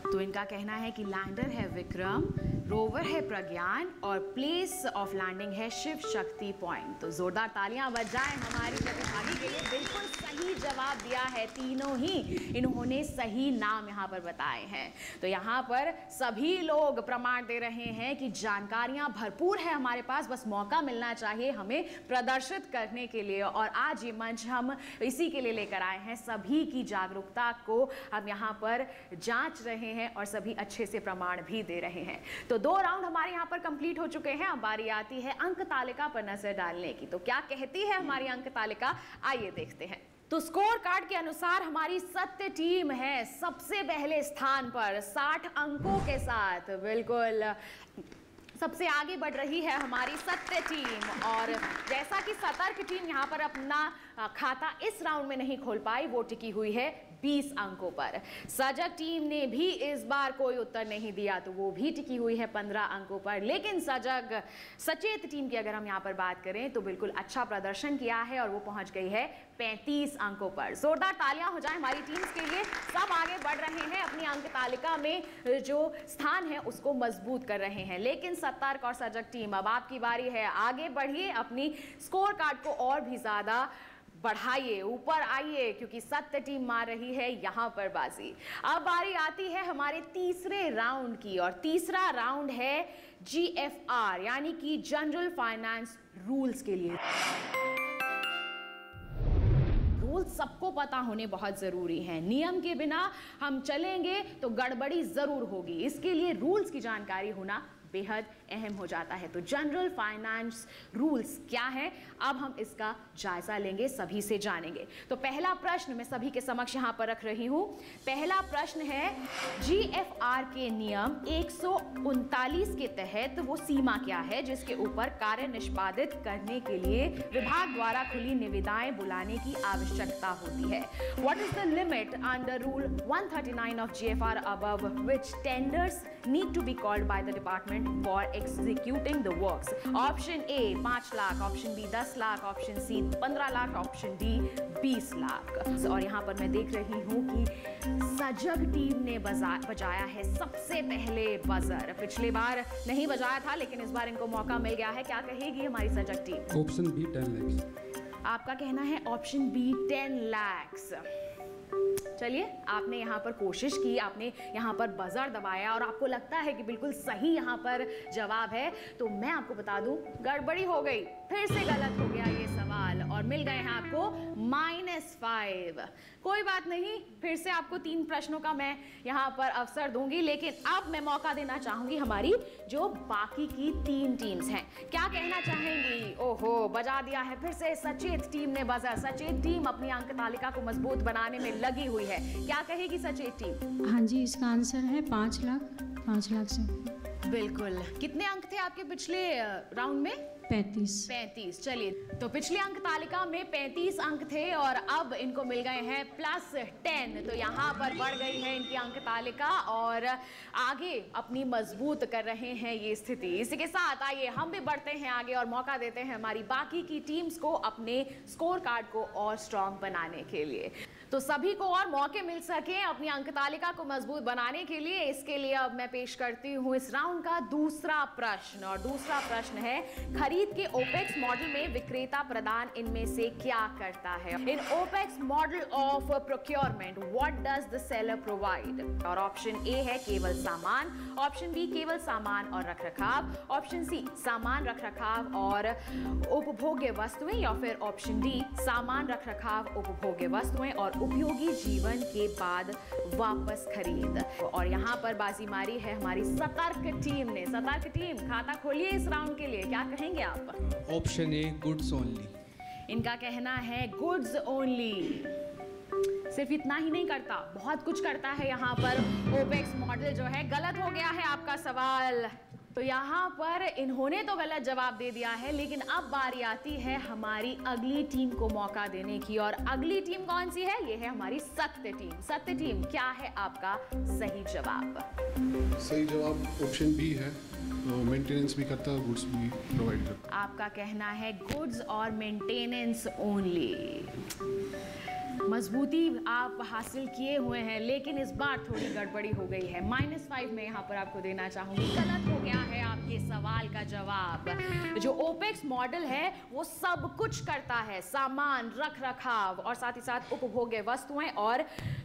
Speaker 3: तो इनका कहना है कि लैंडर है विक्रम, रोवर है प्रज्ञान और प्लेस ऑफ लैंडिंग है शिव शक्ति पॉइंट। तो जोरदार तालियां बज जाएं हमारी प्रतिभागी के लिए। बिल्कुल सही जवाब दिया है। तीनों ही इन्होंने सही नाम यहाँ पर बताए हैं। तो यहाँ पर सभी लोग प्रमाण दे रहे हैं कि जानकारियां भरपूर है हमारे पास, बस मौका मिलना चाहिए हमें प्रदर्शित करने के लिए। और आज ये मंच हम इसी के लिए लेकर आए हैं। सभी की जागरूकता को हम यहाँ पर जांच रहे हैं और सभी अच्छे से प्रमाण भी दे रहे हैं। तो 2 राउंड हमारे यहाँ पर कंप्लीट हो चुके हैं। अब बारी आती है अंक तालिका पर नजर डालने की। तो क्या कहती है हमारी अंक तालिका, आइए देखते हैं। तो स्कोर कार्ड के अनुसार हमारी सत्य टीम है सबसे पहले स्थान पर 60 अंकों के साथ। बिल्कुल सबसे आगे बढ़ रही है हमारी सत्य टीम। और जैसा कि सतर्क टीम यहाँ पर अपना खाता इस राउंड में नहीं खोल पाई, वो टिकी हुई है 20 अंकों पर। सजग टीम ने भी इस बार कोई उत्तर नहीं दिया तो वो भी टिकी हुई है 15 अंकों पर। लेकिन सचेत टीम की अगर हम यहाँ पर बात करें तो बिल्कुल अच्छा प्रदर्शन किया है और वो पहुंच गई है 35 अंकों पर। जोरदार तालियां हो जाए हमारी टीम्स के लिए। सब आगे बढ़ रहे हैं, अपनी अंक तालिका में जो स्थान है उसको मजबूत कर रहे हैं। लेकिन सतर्क और सजग टीम, अब आपकी बारी है। आगे बढ़िए, अपनी स्कोर कार्ड को और भी ज्यादा बढ़ाइए, ऊपर आइए, क्योंकि सत्य टीम मार रही है यहाँ पर बाजी। अब बारी आती है हमारे तीसरे राउंड की। और तीसरा राउंड है GFR यानी कि जनरल फाइनेंस रूल्स के लिए। रूल्स सबको पता होने बहुत जरूरी हैं। नियम के बिना हम चलेंगे तो गड़बड़ी जरूर होगी। इसके लिए रूल्स की जानकारी होना बेहद अहम हो जाता है। तो जनरल फाइनेंस रूल्स क्या है, अब हम इसका जायजा लेंगे, सभी से जानेंगे। तो पहला प्रश्न मैं सभी के समक्ष यहाँ पर रख रही हूँ। पहला प्रश्न है, GFR के नियम 139 के तहत वो सीमा क्या है जिसके ऊपर कार्य निष्पादित करने के लिए विभाग द्वारा खुली निविदाएं बुलाने की आवश्यकता होती है। What is the limit under Rule 139 of GFR above which tenders need to be called by the department for executing the works? Option A 5 lakh, option B 10 lakh, option C 15 lakh, option D 20 lakh. और यहाँ पर मैं देख रही हूँ कि सजग टीम ने बजाया है सबसे पहले बजर। पिछली बार नहीं बजाया था लेकिन इस बार इनको मौका मिल गया है। क्या कहेगी हमारी सजग टीम?
Speaker 5: Option B 10 lakh.
Speaker 3: आपका कहना है ऑप्शन बी 10 लाख। चलिए, आपने यहाँ पर कोशिश की, आपने यहाँ पर बजर दबाया और आपको लगता है कि बिल्कुल सही यहाँ पर जवाब है, तो मैं आपको बता दूं गड़बड़ी हो गई, फिर से गलत हो गया ये सवाल और मिल गए हैं आपको -5। कोई बात नहीं, फिर से आपको 3 प्रश्नों का मैं यहाँ पर अवसर दूंगी, लेकिन अब मैं मौका देना चाहूंगी हमारी जो बाकी की 3 टीम्स हैं। क्या कहना चाहेंगी? ओहो, बजा दिया है फिर से सचेत टीम ने बजर। सचेत टीम अपनी अंक तालिका को मजबूत बनाने में लगी हुई है। क्या कहेगी सचेत टीम?
Speaker 6: हाँ जी, इसका आंसर है 5 लाख। 5 लाख से
Speaker 3: बिल्कुल। कितने अंक थे आपके पिछले राउंड में?
Speaker 6: 35।
Speaker 3: चलिए, तो पिछली अंक तालिका में 35 अंक थे और अब इनको मिल गए हैं +10, तो यहाँ पर बढ़ गई है इनकी अंक तालिका और आगे अपनी मजबूत कर रहे हैं ये स्थिति। इसी के साथ आइए हम भी बढ़ते हैं आगे और मौका देते हैं हमारी बाकी की टीम्स को अपने स्कोर कार्ड को और स्ट्रॉन्ग बनाने के लिए। तो सभी को और मौके मिल सके अपनी अंक तालिका को मजबूत बनाने के लिए, इसके लिए अब मैं पेश करती हूँ इस राउंड का दूसरा प्रश्न। और दूसरा प्रश्न है, खरीद के ओपेक्स मॉडल में विक्रेता प्रदान इनमें से क्या करता है? In opex model of procurement what does the seller provide? और ऑप्शन ए है केवल सामान, ऑप्शन बी केवल सामान और रखरखाव, ऑप्शन सी सामान रखरखाव और उपभोग्य वस्तुएं, या फिर ऑप्शन डी सामान रखरखाव उपभोग्य वस्तुएं और उपयोगी जीवन के बाद वापस खरीद। और यहाँ पर बाजी मारी है हमारी सतर्क टीम ने। सतर्क टीम, खाता खोलिए इस राउंड के लिए, क्या कहेंगे आप?
Speaker 5: Option A goods only.
Speaker 3: इनका कहना है गुड्स ओनली। सिर्फ इतना ही नहीं करता, बहुत कुछ करता है यहाँ पर ओपेक्स मॉडल जो है। गलत हो गया है आपका सवाल। तो यहाँ पर इन्होंने तो गलत जवाब दे दिया है, लेकिन अब बारी आती है हमारी अगली टीम को मौका देने की। और अगली टीम कौन सी है? ये है हमारी सत्य टीम। सत्य टीम, क्या है आपका सही जवाब?
Speaker 4: सही जवाब ऑप्शन बी है, मेंटेनेंस भी करता है, गुड्स भी प्रोवाइड करता है।
Speaker 3: आपका कहना है गुड्स और मेंटेनेंस ओनली। मजबूती आप हासिल किए हुए हैं, लेकिन इस बार थोड़ी गड़बड़ी हो गई है। -5 में यहाँ पर आपको देना चाहूंगी। गलत हो गया है आपके सवाल का जवाब। जो ओपेक्स मॉडल है वो सब कुछ करता है, सामान रखरखाव और साथ ही साथ उपभोग्य वस्तुएं, और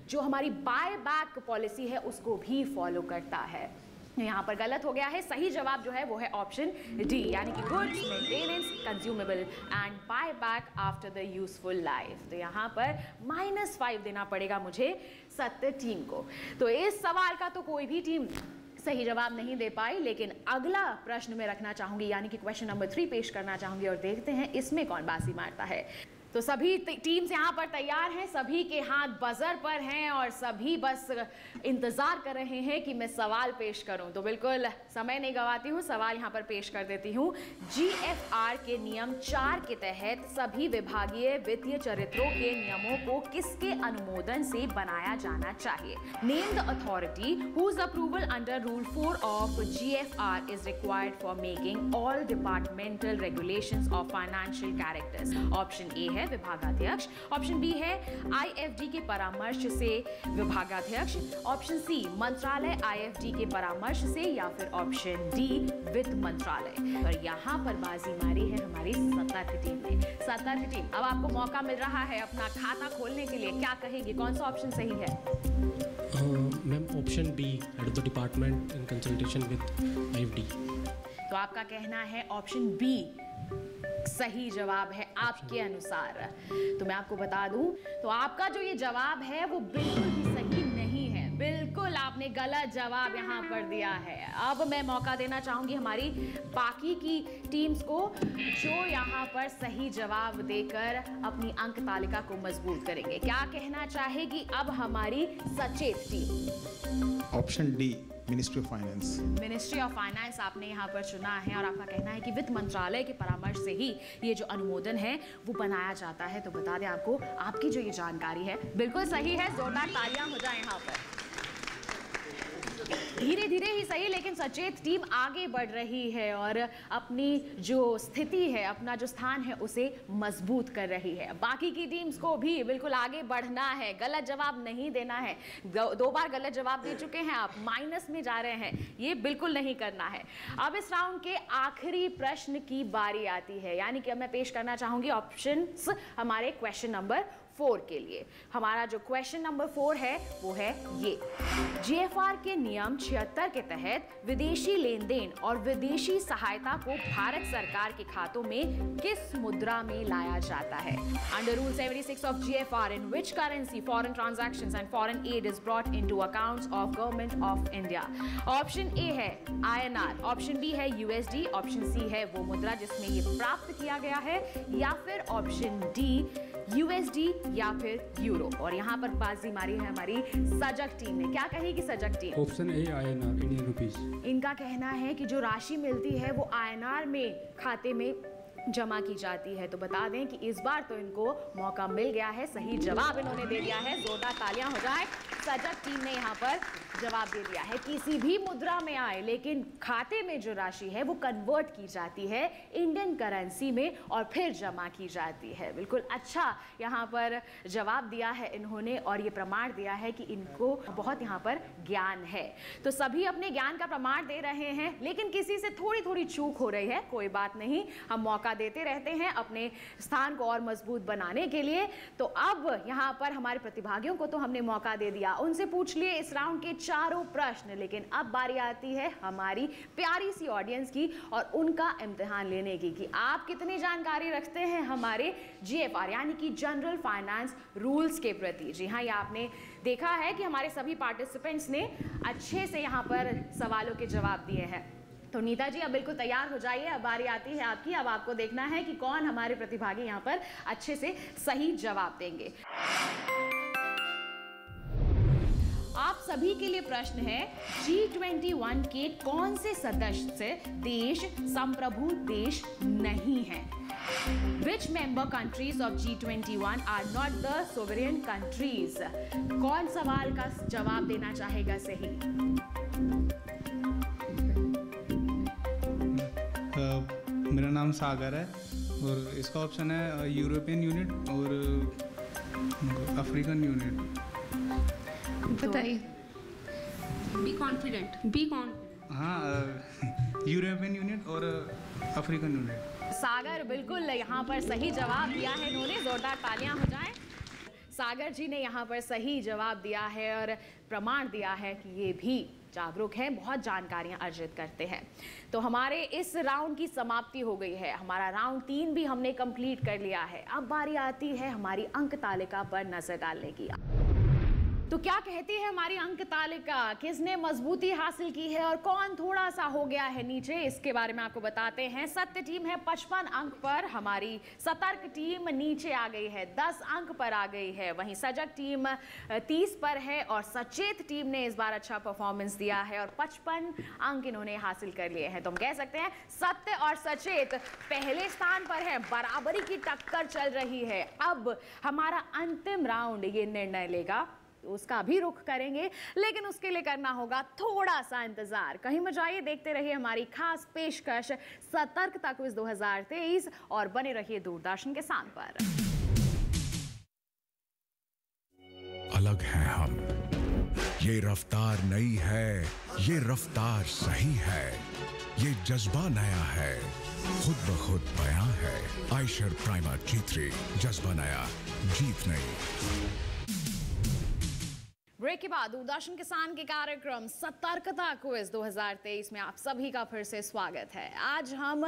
Speaker 3: जो हमारी बाय बैक पॉलिसी है उसको भी फॉलो करता है। यहाँ पर गलत हो गया है। सही जवाब जो है वो है ऑप्शन डी, यानी कि goods, maintenance, consumable and buy back after the useful life. तो यहाँ पर -5 देना पड़ेगा मुझे सत्य टीम को। तो इस सवाल का तो कोई भी टीम सही जवाब नहीं दे पाई, लेकिन अगला प्रश्न में रखना चाहूंगी, यानी कि क्वेश्चन नंबर 3 पेश करना चाहूंगी और देखते हैं इसमें कौन बाजी मारता है। तो सभी टीम्स यहाँ पर तैयार हैं, सभी के हाथ बजर पर हैं और सभी बस इंतजार कर रहे हैं कि मैं सवाल पेश करूं। तो बिल्कुल समय नहीं गवाती हूँ, सवाल यहाँ पर पेश कर देती हूँ। GFR के नियम 4 के तहत सभी विभागीय वित्तीय चरित्रों के नियमों को किसके अनुमोदन से बनाया जाना चाहिए? Name the authority whose approval under Rule 4 of GFR is required for making all departmental regulations of financial characters. Option A है विभागाध्यक्ष, ऑप्शन बी है IFD के परामर्श से विभागाध्यक्ष, ऑप्शन सी मंत्रालय IFD के परामर्श से, या फिर ऑप्शन डी वित्त मंत्रालय। और यहाँ पर बाजी मारी है हमारी सतर्क टीम ने। सतर्क टीम, अब आपको मौका मिल रहा है अपना खाता खोलने के लिए, क्या कहेगी, कौन सा ऑप्शन सही है?
Speaker 9: Ma'am option B, head of the department in consultation with IFD।
Speaker 3: तो आपका कहना है ऑप्शन बी सही जवाब है आपके अनुसार। तो मैं आपको बता दूं, तो आपका जो ये जवाब है वो बिल्कुल भी सही नहीं है। बिल्कुल आपने गलत जवाब यहाँ पर दिया है। अब मैं मौका देना चाहूंगी हमारी बाकी की टीम्स को, जो यहाँ पर सही जवाब देकर अपनी अंक तालिका को मजबूत करेंगे। क्या कहना चाहेगी अब हमारी सचेत team?
Speaker 7: Option D, ministry of finance.
Speaker 3: Ministry of finance आपने यहाँ पर चुना है और आपका कहना है कि वित्त मंत्रालय के परामर्श से ही ये जो अनुमोदन है वो बनाया जाता है। तो बता दें आपको, आपकी जो ये जानकारी है बिल्कुल सही है। जोरदार तालियां हो जाए यहाँ पर। धीरे धीरे ही सही, लेकिन सचेत टीम आगे बढ़ रही है और अपनी जो स्थिति है, अपना जो स्थान है उसे मजबूत कर रही है। बाकी की टीम्स को भी बिल्कुल आगे बढ़ना है, गलत जवाब नहीं देना है। 2 बार गलत जवाब दे चुके हैं आप, माइनस में जा रहे हैं, ये बिल्कुल नहीं करना है। अब इस राउंड के आखिरी प्रश्न की बारी आती है, यानी कि अब मैं पेश करना चाहूंगी ऑप्शंस हमारे क्वेश्चन नंबर 4 के लिए। हमारा जो क्वेश्चन नंबर 4 है वो है ये: जीएफआर के नियम 76 के तहत विदेशी लेन देन और विदेशी सहायता को भारत सरकार के खातों में किस मुद्रा में लाया जाता है? Under rule 76 of GFR, in which currency foreign transactions and foreign add is brought into accounts of government of India? Option A है INR, ऑप्शन बी है USD, ऑप्शन सी है वो मुद्रा जिसमें ये प्राप्त किया गया है, या फिर ऑप्शन डी USD या फिर यूरो। और यहाँ पर बाजी मारी है हमारी सजग टीम ने। क्या कहेगी सजग team?
Speaker 5: Option A INR, Indian rupees.
Speaker 3: इनका कहना है कि जो राशि मिलती है वो INR में खाते में जमा की जाती है। तो बता दें कि इस बार तो इनको मौका मिल गया है, सही जवाब इन्होंने दे दिया है। जोरदार तालियां हो जाए। सजग टीम ने यहाँ पर जवाब दे दिया है, किसी भी मुद्रा में आए लेकिन खाते में जो राशि है वो कन्वर्ट की जाती है इंडियन करेंसी में और फिर जमा की जाती है। बिल्कुल अच्छा यहाँ पर जवाब दिया है इन्होंने और ये प्रमाण दिया है कि इनको बहुत यहाँ पर ज्ञान है। तो सभी अपने ज्ञान का प्रमाण दे रहे हैं, लेकिन किसी से थोड़ी थोड़ी चूक हो रही है। कोई बात नहीं, हम मौका देते रहते हैं अपने स्थान को और मजबूत बनाने के लिए। तो अब यहाँ पर हमारे प्रतिभागियों को तो हमने मौका दे दिया, उनसे पूछ लिए इस राउंड के चारों प्रश्न, लेकिन अब बारी आती है हमारी प्यारी सी ऑडियंस की और उनका इम्तिहान लेने की कि आप कितनी जानकारी रखते हैं हमारे जीएफआर यानी कि जनरल फाइनेंस रूल्स के प्रति। जी हाँ, ये आपने देखा है कि हमारे सभी पार्टिसिपेंट्स ने अच्छे से यहाँ पर सवालों के जवाब दिए हैं। तो नीता जी अब बिल्कुल तैयार हो जाइए, अब बारी आती है आपकी। अब आपको देखना है कि कौन हमारे प्रतिभागी यहाँ पर अच्छे से सही जवाब देंगे। आप सभी के लिए प्रश्न है, G21 के कौन से सदस्य देश संप्रभु देश नहीं हैं? Which member countries of G21 are not the sovereign countries? कौन सवाल का जवाब देना चाहेगा सही?
Speaker 10: मेरा नाम सागर है और इसका ऑप्शन है यूरोपियन यूनिट और अफ्रीकन यूनिट।
Speaker 8: बताइए।
Speaker 6: Be confident.
Speaker 10: हाँ, यूरोपियन यूनिट और अफ्रीकन यूनिट।
Speaker 3: सागर बिल्कुल यहाँ पर सही जवाब दिया है इन्होंने, जोरदार तालियां हो जाएं। सागर जी ने यहाँ पर सही जवाब दिया है और प्रमाण दिया है कि ये भी जागरूक हैं, बहुत जानकारियां अर्जित करते हैं। तो हमारे इस राउंड की समाप्ति हो गई है, हमारा राउंड 3 भी हमने कंप्लीट कर लिया है। अब बारी आती है हमारी अंक तालिका पर नजर डालने की। तो क्या कहती है हमारी अंक तालिका, किसने मजबूती हासिल की है और कौन थोड़ा सा हो गया है नीचे, इसके बारे में आपको बताते हैं। सत्य टीम है 55 अंक पर, हमारी सतर्क टीम नीचे आ गई है 10 अंक पर आ गई है, वहीं सजग टीम 30 पर है और सचेत टीम ने इस बार अच्छा परफॉर्मेंस दिया है और 55 अंक इन्होंने हासिल कर लिए हैं। तो हम कह सकते हैं सत्य और सचेत पहले स्थान पर है, बराबरी की टक्कर चल रही है। अब हमारा अंतिम राउंड ये निर्णय लेगा, उसका भी रुख करेंगे, लेकिन उसके लिए करना होगा थोड़ा सा इंतजार। कहीं मत जाइए, देखते रहिए हमारी खास पेशकश सतर्कता क्विज 2023 और बने रहिए दूरदर्शन के साथ पर।
Speaker 2: अलग है हम, ये रफ्तार नई है, ये रफ्तार सही है, ये जज्बा नया है, खुद ब खुद बयां है। आयशर प्राइमर G3, जज्बा नया, जीत नई।
Speaker 3: ब्रेक के बाद दूरदर्शन किसान के कार्यक्रम सतर्कता क्विज 2023 में आप सभी का फिर से स्वागत है। आज हम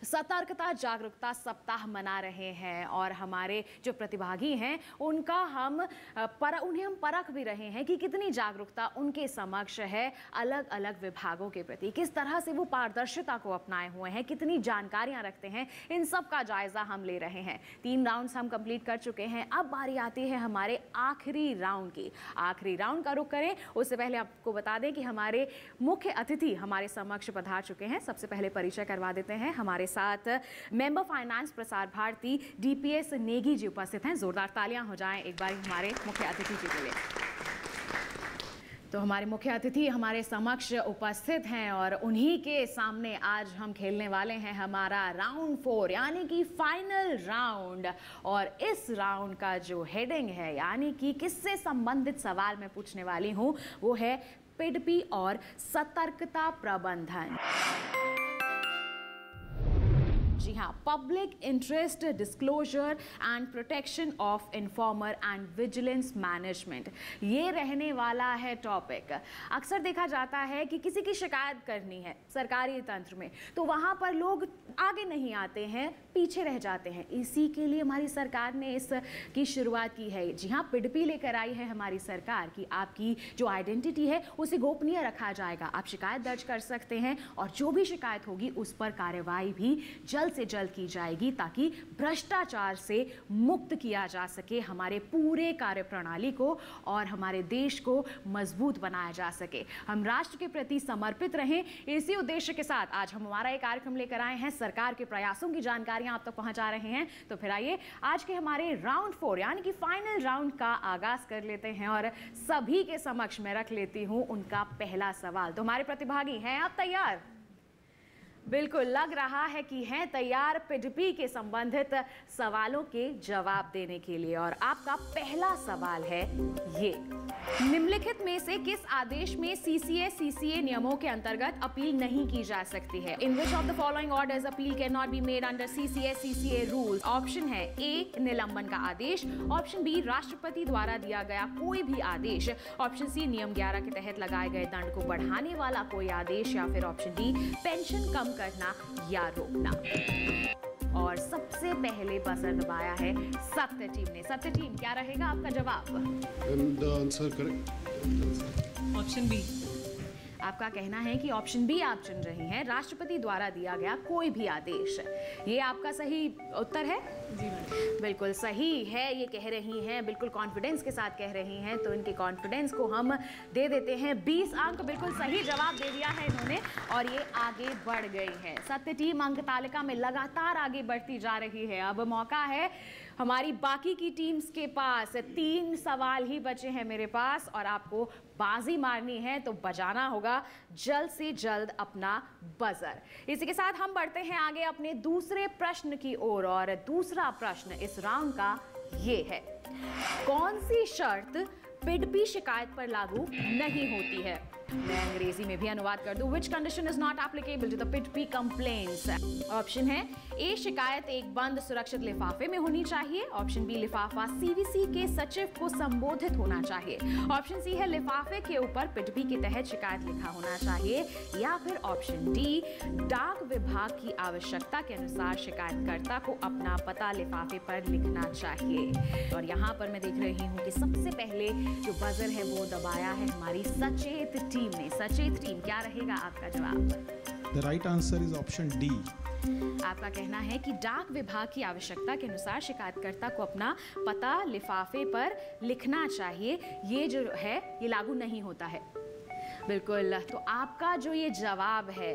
Speaker 3: सतर्कता जागरूकता सप्ताह मना रहे हैं और हमारे जो प्रतिभागी हैं उन्हें हम परख भी रहे हैं कि कितनी जागरूकता उनके समक्ष है अलग अलग विभागों के प्रति, किस तरह से वो पारदर्शिता को अपनाए हुए हैं, कितनी जानकारियां रखते हैं, इन सब का जायजा हम ले रहे हैं। 3 राउंड्स हम कंप्लीट कर चुके हैं। अब बारी आती है हमारे आखिरी राउंड की। आखिरी राउंड का रुख करें उससे पहले आपको बता दें कि हमारे मुख्य अतिथि हमारे समक्ष पधार चुके हैं। सबसे पहले परिचय करवा देते हैं। हमारे साथ member finance Prasar Bharati DPS Negi ji उपस्थित हैं। जोरदार तालियां हो जाएं एक बार हमारे मुख्य अतिथि जी के लिए। तो हमारे मुख्य अतिथि हमारे समक्ष उपस्थित हैं और उन्हीं के सामने आज हम खेलने वाले हैं हमारा राउंड 4 यानी कि फाइनल राउंड। और इस राउंड का जो हेडिंग है यानी कि किससे संबंधित सवाल मैं पूछने वाली हूं वो है पिडपी और सतर्कता प्रबंधन। जी हाँ, public interest disclosure and protection of informer and vigilance management, ये रहने वाला है टॉपिक। अक्सर देखा जाता है कि किसी की शिकायत करनी है सरकारी तंत्र में तो वहाँ पर लोग आगे नहीं आते हैं, पीछे रह जाते हैं। इसी के लिए हमारी सरकार ने इसकी शुरुआत की है। जी हाँ, पिडपी लेकर आई है हमारी सरकार कि आपकी जो आइडेंटिटी है उसे गोपनीय रखा जाएगा। आप शिकायत दर्ज कर सकते हैं और जो भी शिकायत होगी उस पर कार्रवाई भी जल्द से जल्द की जाएगी ताकि भ्रष्टाचार से मुक्त किया जा सके, हमारे पूरे कार्यप्रणाली को और हमारे देश को मजबूत बनाया जा सके। हम राष्ट्र के प्रति समर्पित रहें, इसी उद्देश्य के साथ आज हम हमारा एक कार्यक्रम लेकर आए हैं। सरकार के प्रयासों की जानकारियां आप तक पहुंचा रहे हैं। तो फिर आइए आज के हमारे राउंड 4 यानी कि फाइनल राउंड का आगाज कर लेते हैं और सभी के समक्ष मैं रख लेती हूं उनका पहला सवाल। तो हमारे प्रतिभागी हैं आप तैयार? बिल्कुल लग रहा है कि हैं तैयार पिडपी के संबंधित सवालों के जवाब देने के लिए। और आपका पहला सवाल है ये, निम्नलिखित में से किस आदेश में सीसीए नियमों के अंतर्गत अपील नहीं की जा सकती है? In which of the following orders appeal can not be made under CCA rules? Option है ए निलंबन का आदेश, ऑप्शन बी राष्ट्रपति द्वारा दिया गया कोई भी आदेश, ऑप्शन सी नियम 11 के तहत लगाए गए दंड को बढ़ाने वाला कोई आदेश, या फिर ऑप्शन डी पेंशन कम करना या रोकना। और सबसे पहले बजर दबाया है सत्य टीम ने। सत्य टीम, क्या रहेगा आपका जवाब?
Speaker 11: Option B.
Speaker 3: आपका कहना है कि ऑप्शन बी आप चुन रही हैं, राष्ट्रपति द्वारा दिया गया कोई भी आदेश। ये आपका सही उत्तर है?
Speaker 11: जी
Speaker 3: बिल्कुल सही है, ये कह रही हैं, बिल्कुल कॉन्फिडेंस के साथ कह रही हैं। तो इनके कॉन्फिडेंस को हम दे देते हैं 20 अंक। बिल्कुल सही जवाब दे दिया है इन्होंने और ये आगे बढ़ गई है। सत्य टीम अंक तालिका में लगातार आगे बढ़ती जा रही है। अब मौका है हमारी बाकी की टीम्स के पास। 3 सवाल ही बचे हैं मेरे पास और आपको बाजी मारनी है तो बजाना होगा जल्द से जल्द अपना बजर। इसी के साथ हम बढ़ते हैं आगे अपने दूसरे प्रश्न की ओर। और दूसरा प्रश्न इस राउंड का ये है, कौन सी शर्त पिडपी शिकायत पर लागू नहीं होती है? मैं अंग्रेजी में भी अनुवाद कर दूं। Which condition is not applicable to the PIDP complaints? Option है ए, शिकायत एक बंद सुरक्षित लिफाफे में होनी चाहिए, ऑप्शन बी लिफाफा सीवीसी के सचिव को संबोधित होना चाहिए, ऑप्शन सी है लिफाफे के ऊपर पिडपी के तहत शिकायत लिखा होना चाहिए, या फिर ऑप्शन डी डाक विभाग की आवश्यकता के अनुसार शिकायतकर्ता को अपना पता लिफाफे पर लिखना चाहिए। और यहाँ पर मैं देख रही हूँ कि सबसे पहले जो बजर है वो दबाया है हमारी सचेत टीम ने। सचेत टीम, क्या रहेगा आपका जवाब?
Speaker 7: The right answer is option D.
Speaker 3: आपका कहना है कि डाक विभाग की आवश्यकता के अनुसार शिकायतकर्ता को अपना पता लिफाफे पर लिखना चाहिए। ये जो है ये लागू नहीं होता है। बिल्कुल, तो आपका जो ये जवाब है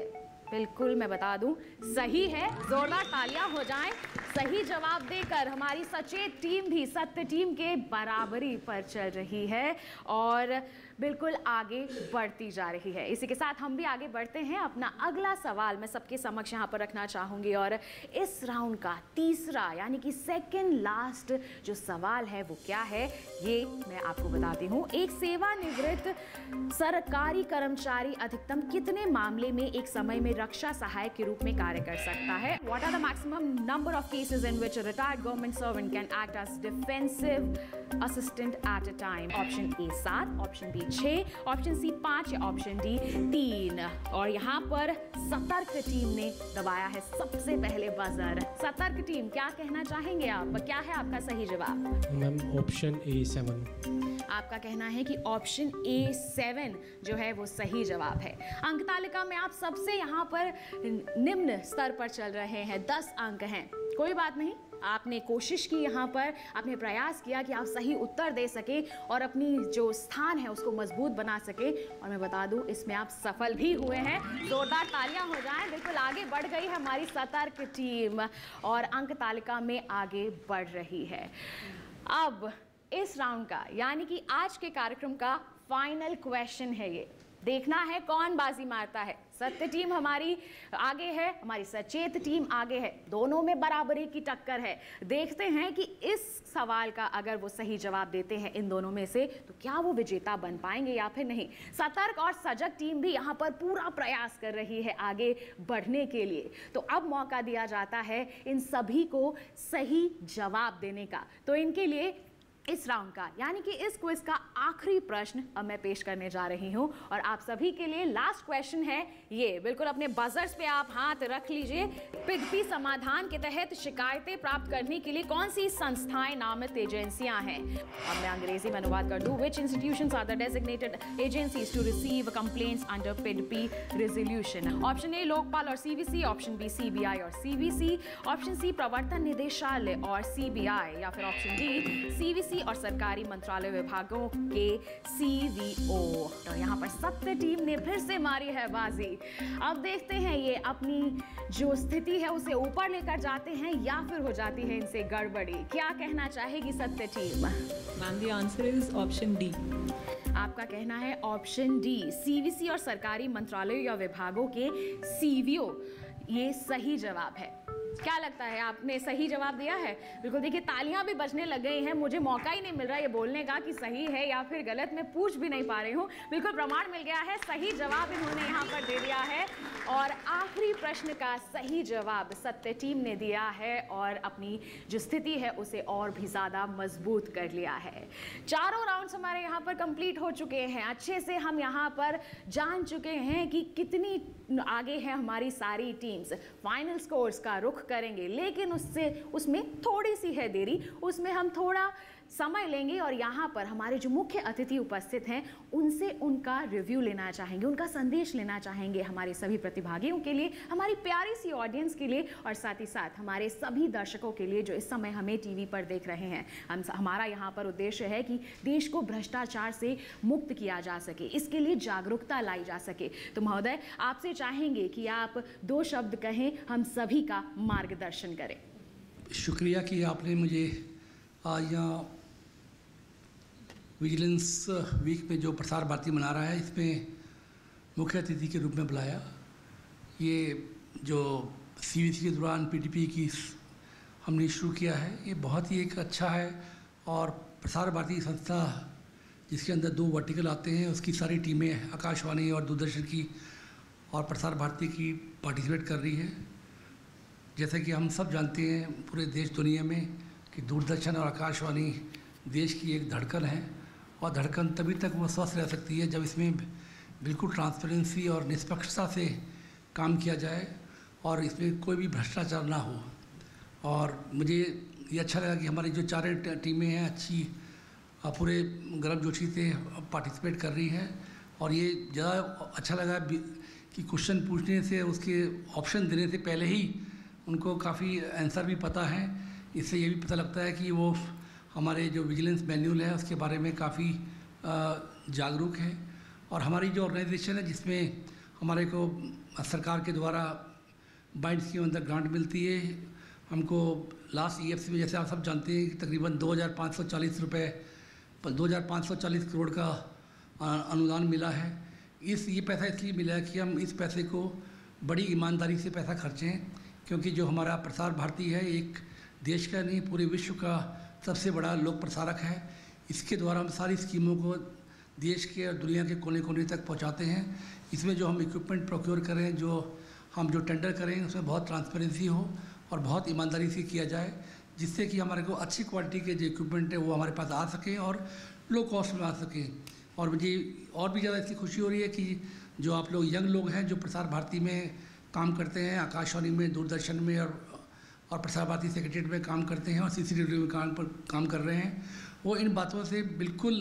Speaker 3: बिल्कुल मैं बता दूं सही है। जोरदार तालियां हो जाएं। सही जवाब देकर हमारी सचेत टीम भी सत्य टीम के बराबरी पर चल रही है और बिल्कुल आगे बढ़ती जा रही है। इसी के साथ हम भी आगे बढ़ते हैं। अपना अगला सवाल मैं सबके समक्ष यहाँ पर रखना चाहूँगी और इस राउंड का तीसरा यानी कि सेकंड लास्ट जो सवाल है वो क्या है ये मैं आपको बताती हूँ। एक सेवानिवृत्त सरकारी कर्मचारी अधिकतम कितने मामले में एक समय में रक्षा सहायक के रूप में कार्य कर सकता है? What are the maximum number of cases cases in which a retired government servant can act as defensive assistant at a time? Option A 7, Option B 6, Option C 5 या Option D 3। और यहाँ पर सतर्क टीम ने दबाया है सबसे पहले बजर। सतर्क टीम, क्या कहना चाहेंगे आप? क्या है आपका सही जवाब?
Speaker 9: Ma'am option A 7।
Speaker 3: आपका कहना है कि ऑप्शन ए 7 जो है वो सही जवाब है। अंक तालिका में आप सबसे यहाँ पर निम्न स्तर पर चल रहे हैं, 10 अंक हैं। कोई बात नहीं, आपने कोशिश की, यहाँ पर आपने प्रयास किया कि आप सही उत्तर दे सके और अपनी जो स्थान है उसको मजबूत बना सके। और मैं बता दूं, इसमें आप सफल भी हुए हैं। जोरदार तालियां हो जाएं। बिल्कुल आगे बढ़ गई है हमारी सतर्क टीम और अंक तालिका में आगे बढ़ रही है। अब इस राउंड का यानी कि आज के कार्यक्रम का फाइनल क्वेश्चन है ये। देखना है कौन बाजी मारता है। सत्य टीम हमारी आगे है, हमारी सचेत टीम आगे है, दोनों में बराबरी की टक्कर है। देखते हैं कि इस सवाल का अगर वो सही जवाब देते हैं इन दोनों में से तो क्या वो विजेता बन पाएंगे या फिर नहीं। सतर्क और सजग टीम भी यहाँ पर पूरा प्रयास कर रही है आगे बढ़ने के लिए। तो अब मौका दिया जाता है इन सभी को सही जवाब देने का। तो इनके लिए इस राउंड का यानी कि इस क्विज का आखिरी प्रश्न अब मैं पेश करने जा रही हूं और आप सभी के लिए लास्ट क्वेश्चन है ये। बिल्कुल अपने बजर्स पे आप हाथ रख लीजिए। पिगपी समाधान के तहत शिकायतें प्राप्त करने के लिए कौन सी संस्थाएं नामित एजेंसियां हैं? अब मैं अंग्रेजी में अनुवाद कर दूं। Which institutions are the designated agencies to receive complaints under PIDP resolution? Option A Lokpal और CVC, ऑप्शन बी CBI और CVC, ऑप्शन सी प्रवर्तन निदेशालय और CBI या फिर ऑप्शन डी CVC और सरकारी मंत्रालय विभागों के CVO। तो यहाँ पर सत्य टीम ने फिर से मारी है बाजी। अब देखते हैं ये अपनी जो स्थिति है उसे ऊपर लेकर जाते हैं या फिर हो जाती है इनसे गड़बड़ी। क्या कहना चाहेगी सत्य team?
Speaker 11: Ma'am the answer is option D.
Speaker 3: आपका कहना है ऑप्शन डी CVC और सरकारी मंत्रालय या विभागों के CVO ये सही जवाब है। क्या लगता है, आपने सही जवाब दिया है? बिल्कुल देखिए तालियां भी बजने लग गई हैं। मुझे मौका ही नहीं मिल रहा ये बोलने का कि सही है या फिर गलत, मैं पूछ भी नहीं पा रही हूँ। बिल्कुल प्रमाण मिल गया है, सही जवाब इन्होंने यहाँ पर दे दिया है और आखिरी प्रश्न का सही जवाब सत्य टीम ने दिया है और अपनी जो स्थिति है उसे और भी ज़्यादा मजबूत कर लिया है। चारों राउंड्स हमारे यहाँ पर कंप्लीट हो चुके हैं। अच्छे से हम यहाँ पर जान चुके हैं कि कितनी आगे है हमारी सारी टीम्स। फाइनल स्कोर्स का रुख करेंगे लेकिन उसमें थोड़ी सी है देरी, उसमें हम थोड़ा समय लेंगे और यहाँ पर हमारे जो मुख्य अतिथि उपस्थित हैं उनसे उनका रिव्यू लेना चाहेंगे, उनका संदेश लेना चाहेंगे हमारे सभी प्रतिभागियों के लिए, हमारी प्यारी सी ऑडियंस के लिए और साथ ही साथ हमारे सभी दर्शकों के लिए जो इस समय हमें टीवी पर देख रहे हैं। हमारा यहाँ पर उद्देश्य है कि देश को भ्रष्टाचार से मुक्त किया जा सके, इसके लिए जागरूकता लाई जा सके। तो महोदय आपसे चाहेंगे कि आप 2 शब्द कहें, हम सभी का मार्गदर्शन करें।
Speaker 12: शुक्रिया कि आपने मुझे आज यहाँ विजिलेंस वीक में जो प्रसार भारती मना रहा है इसमें मुख्य अतिथि के रूप में बुलाया। ये जो CVC के दौरान PDP की हमने शुरू किया है ये बहुत ही एक अच्छा है और प्रसार भारती संस्था जिसके अंदर 2 वर्टिकल आते हैं उसकी सारी टीमें आकाशवाणी और दूरदर्शन की और प्रसार भारती की पार्टिसिपेट कर रही है। जैसे कि हम सब जानते हैं पूरे देश दुनिया में कि दूरदर्शन और आकाशवाणी देश की एक धड़कन है और धड़कन तभी तक वो स्वस्थ रह सकती है जब इसमें बिल्कुल ट्रांसपेरेंसी और निष्पक्षता से काम किया जाए और इसमें कोई भी भ्रष्टाचार ना हो। और मुझे ये अच्छा लगा कि हमारी जो 4 टीमें हैं अच्छी पूरे गर्मजोशी से पार्टिसिपेट कर रही हैं और ये ज़्यादा अच्छा लगा कि क्वेश्चन पूछने से उसके ऑप्शन देने से पहले ही उनको काफ़ी आंसर भी पता है। इससे ये भी पता लगता है कि वो हमारे जो विजिलेंस मैन्यूल है उसके बारे में काफ़ी जागरूक है। और हमारी जो ऑर्गेनाइजेशन है जिसमें हमारे को सरकार के द्वारा बाइंड्स के अंदर ग्रांट मिलती है, हमको लास्ट EFC में जैसे आप सब जानते हैं कि तकरीबन 2,540 करोड़ का अनुदान मिला है। ये पैसा इसलिए मिला है कि हम इस पैसे को बड़ी ईमानदारी से पैसा खर्चें क्योंकि जो हमारा प्रसार भारती है एक देश का नहीं पूरे विश्व का सबसे बड़ा लोक प्रसारक है। इसके द्वारा हम सारी स्कीमों को देश के और दुनिया के कोने कोने तक पहुंचाते हैं। इसमें जो हम इक्विपमेंट प्रोक्योर करें, जो टेंडर करें उसमें बहुत ट्रांसपेरेंसी हो और बहुत ईमानदारी से किया जाए, जिससे कि हमारे को अच्छी क्वालिटी के जो इक्विपमेंट है वो हमारे पास आ सकें और लो कॉस्ट में आ सकें। और मुझे और भी ज़्यादा इसकी खुशी हो रही है कि जो आप लोग यंग लोग हैं जो प्रसार भारती में काम करते हैं, आकाशवाणी में, दूरदर्शन में और प्रसार भारती सेक्रेटरीट में काम करते हैं और CCTV में काम कर रहे हैं, वो इन बातों से बिल्कुल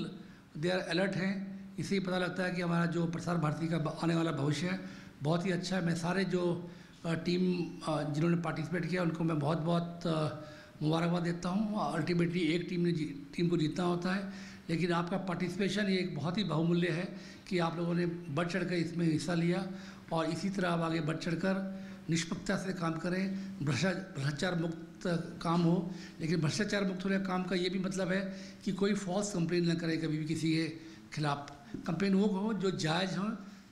Speaker 12: दे आर अलर्ट हैं। इससे पता लगता है कि हमारा जो प्रसार भारती का आने वाला भविष्य है बहुत ही अच्छा है। मैं सारे जो टीम जिन्होंने पार्टिसिपेट किया उनको मैं बहुत बहुत मुबारकबाद देता हूँ। अल्टीमेटली एक टीम को जीतना होता है, लेकिन आपका पार्टिसिपेशन ये एक बहुत ही बहुमूल्य है कि आप लोगों ने बढ़ चढ़ कर इसमें हिस्सा लिया और इसी तरह आप आगे बढ़ चढ़ कर निष्पक्षता से काम करें, भ्रष्टाचार मुक्त काम हो। लेकिन भ्रष्टाचार मुक्त होने का काम का ये भी मतलब है कि कोई फॉल्स कंप्लेन न करे कभी भी किसी के खिलाफ। कंप्लेन वो हो जो जायज़ हो,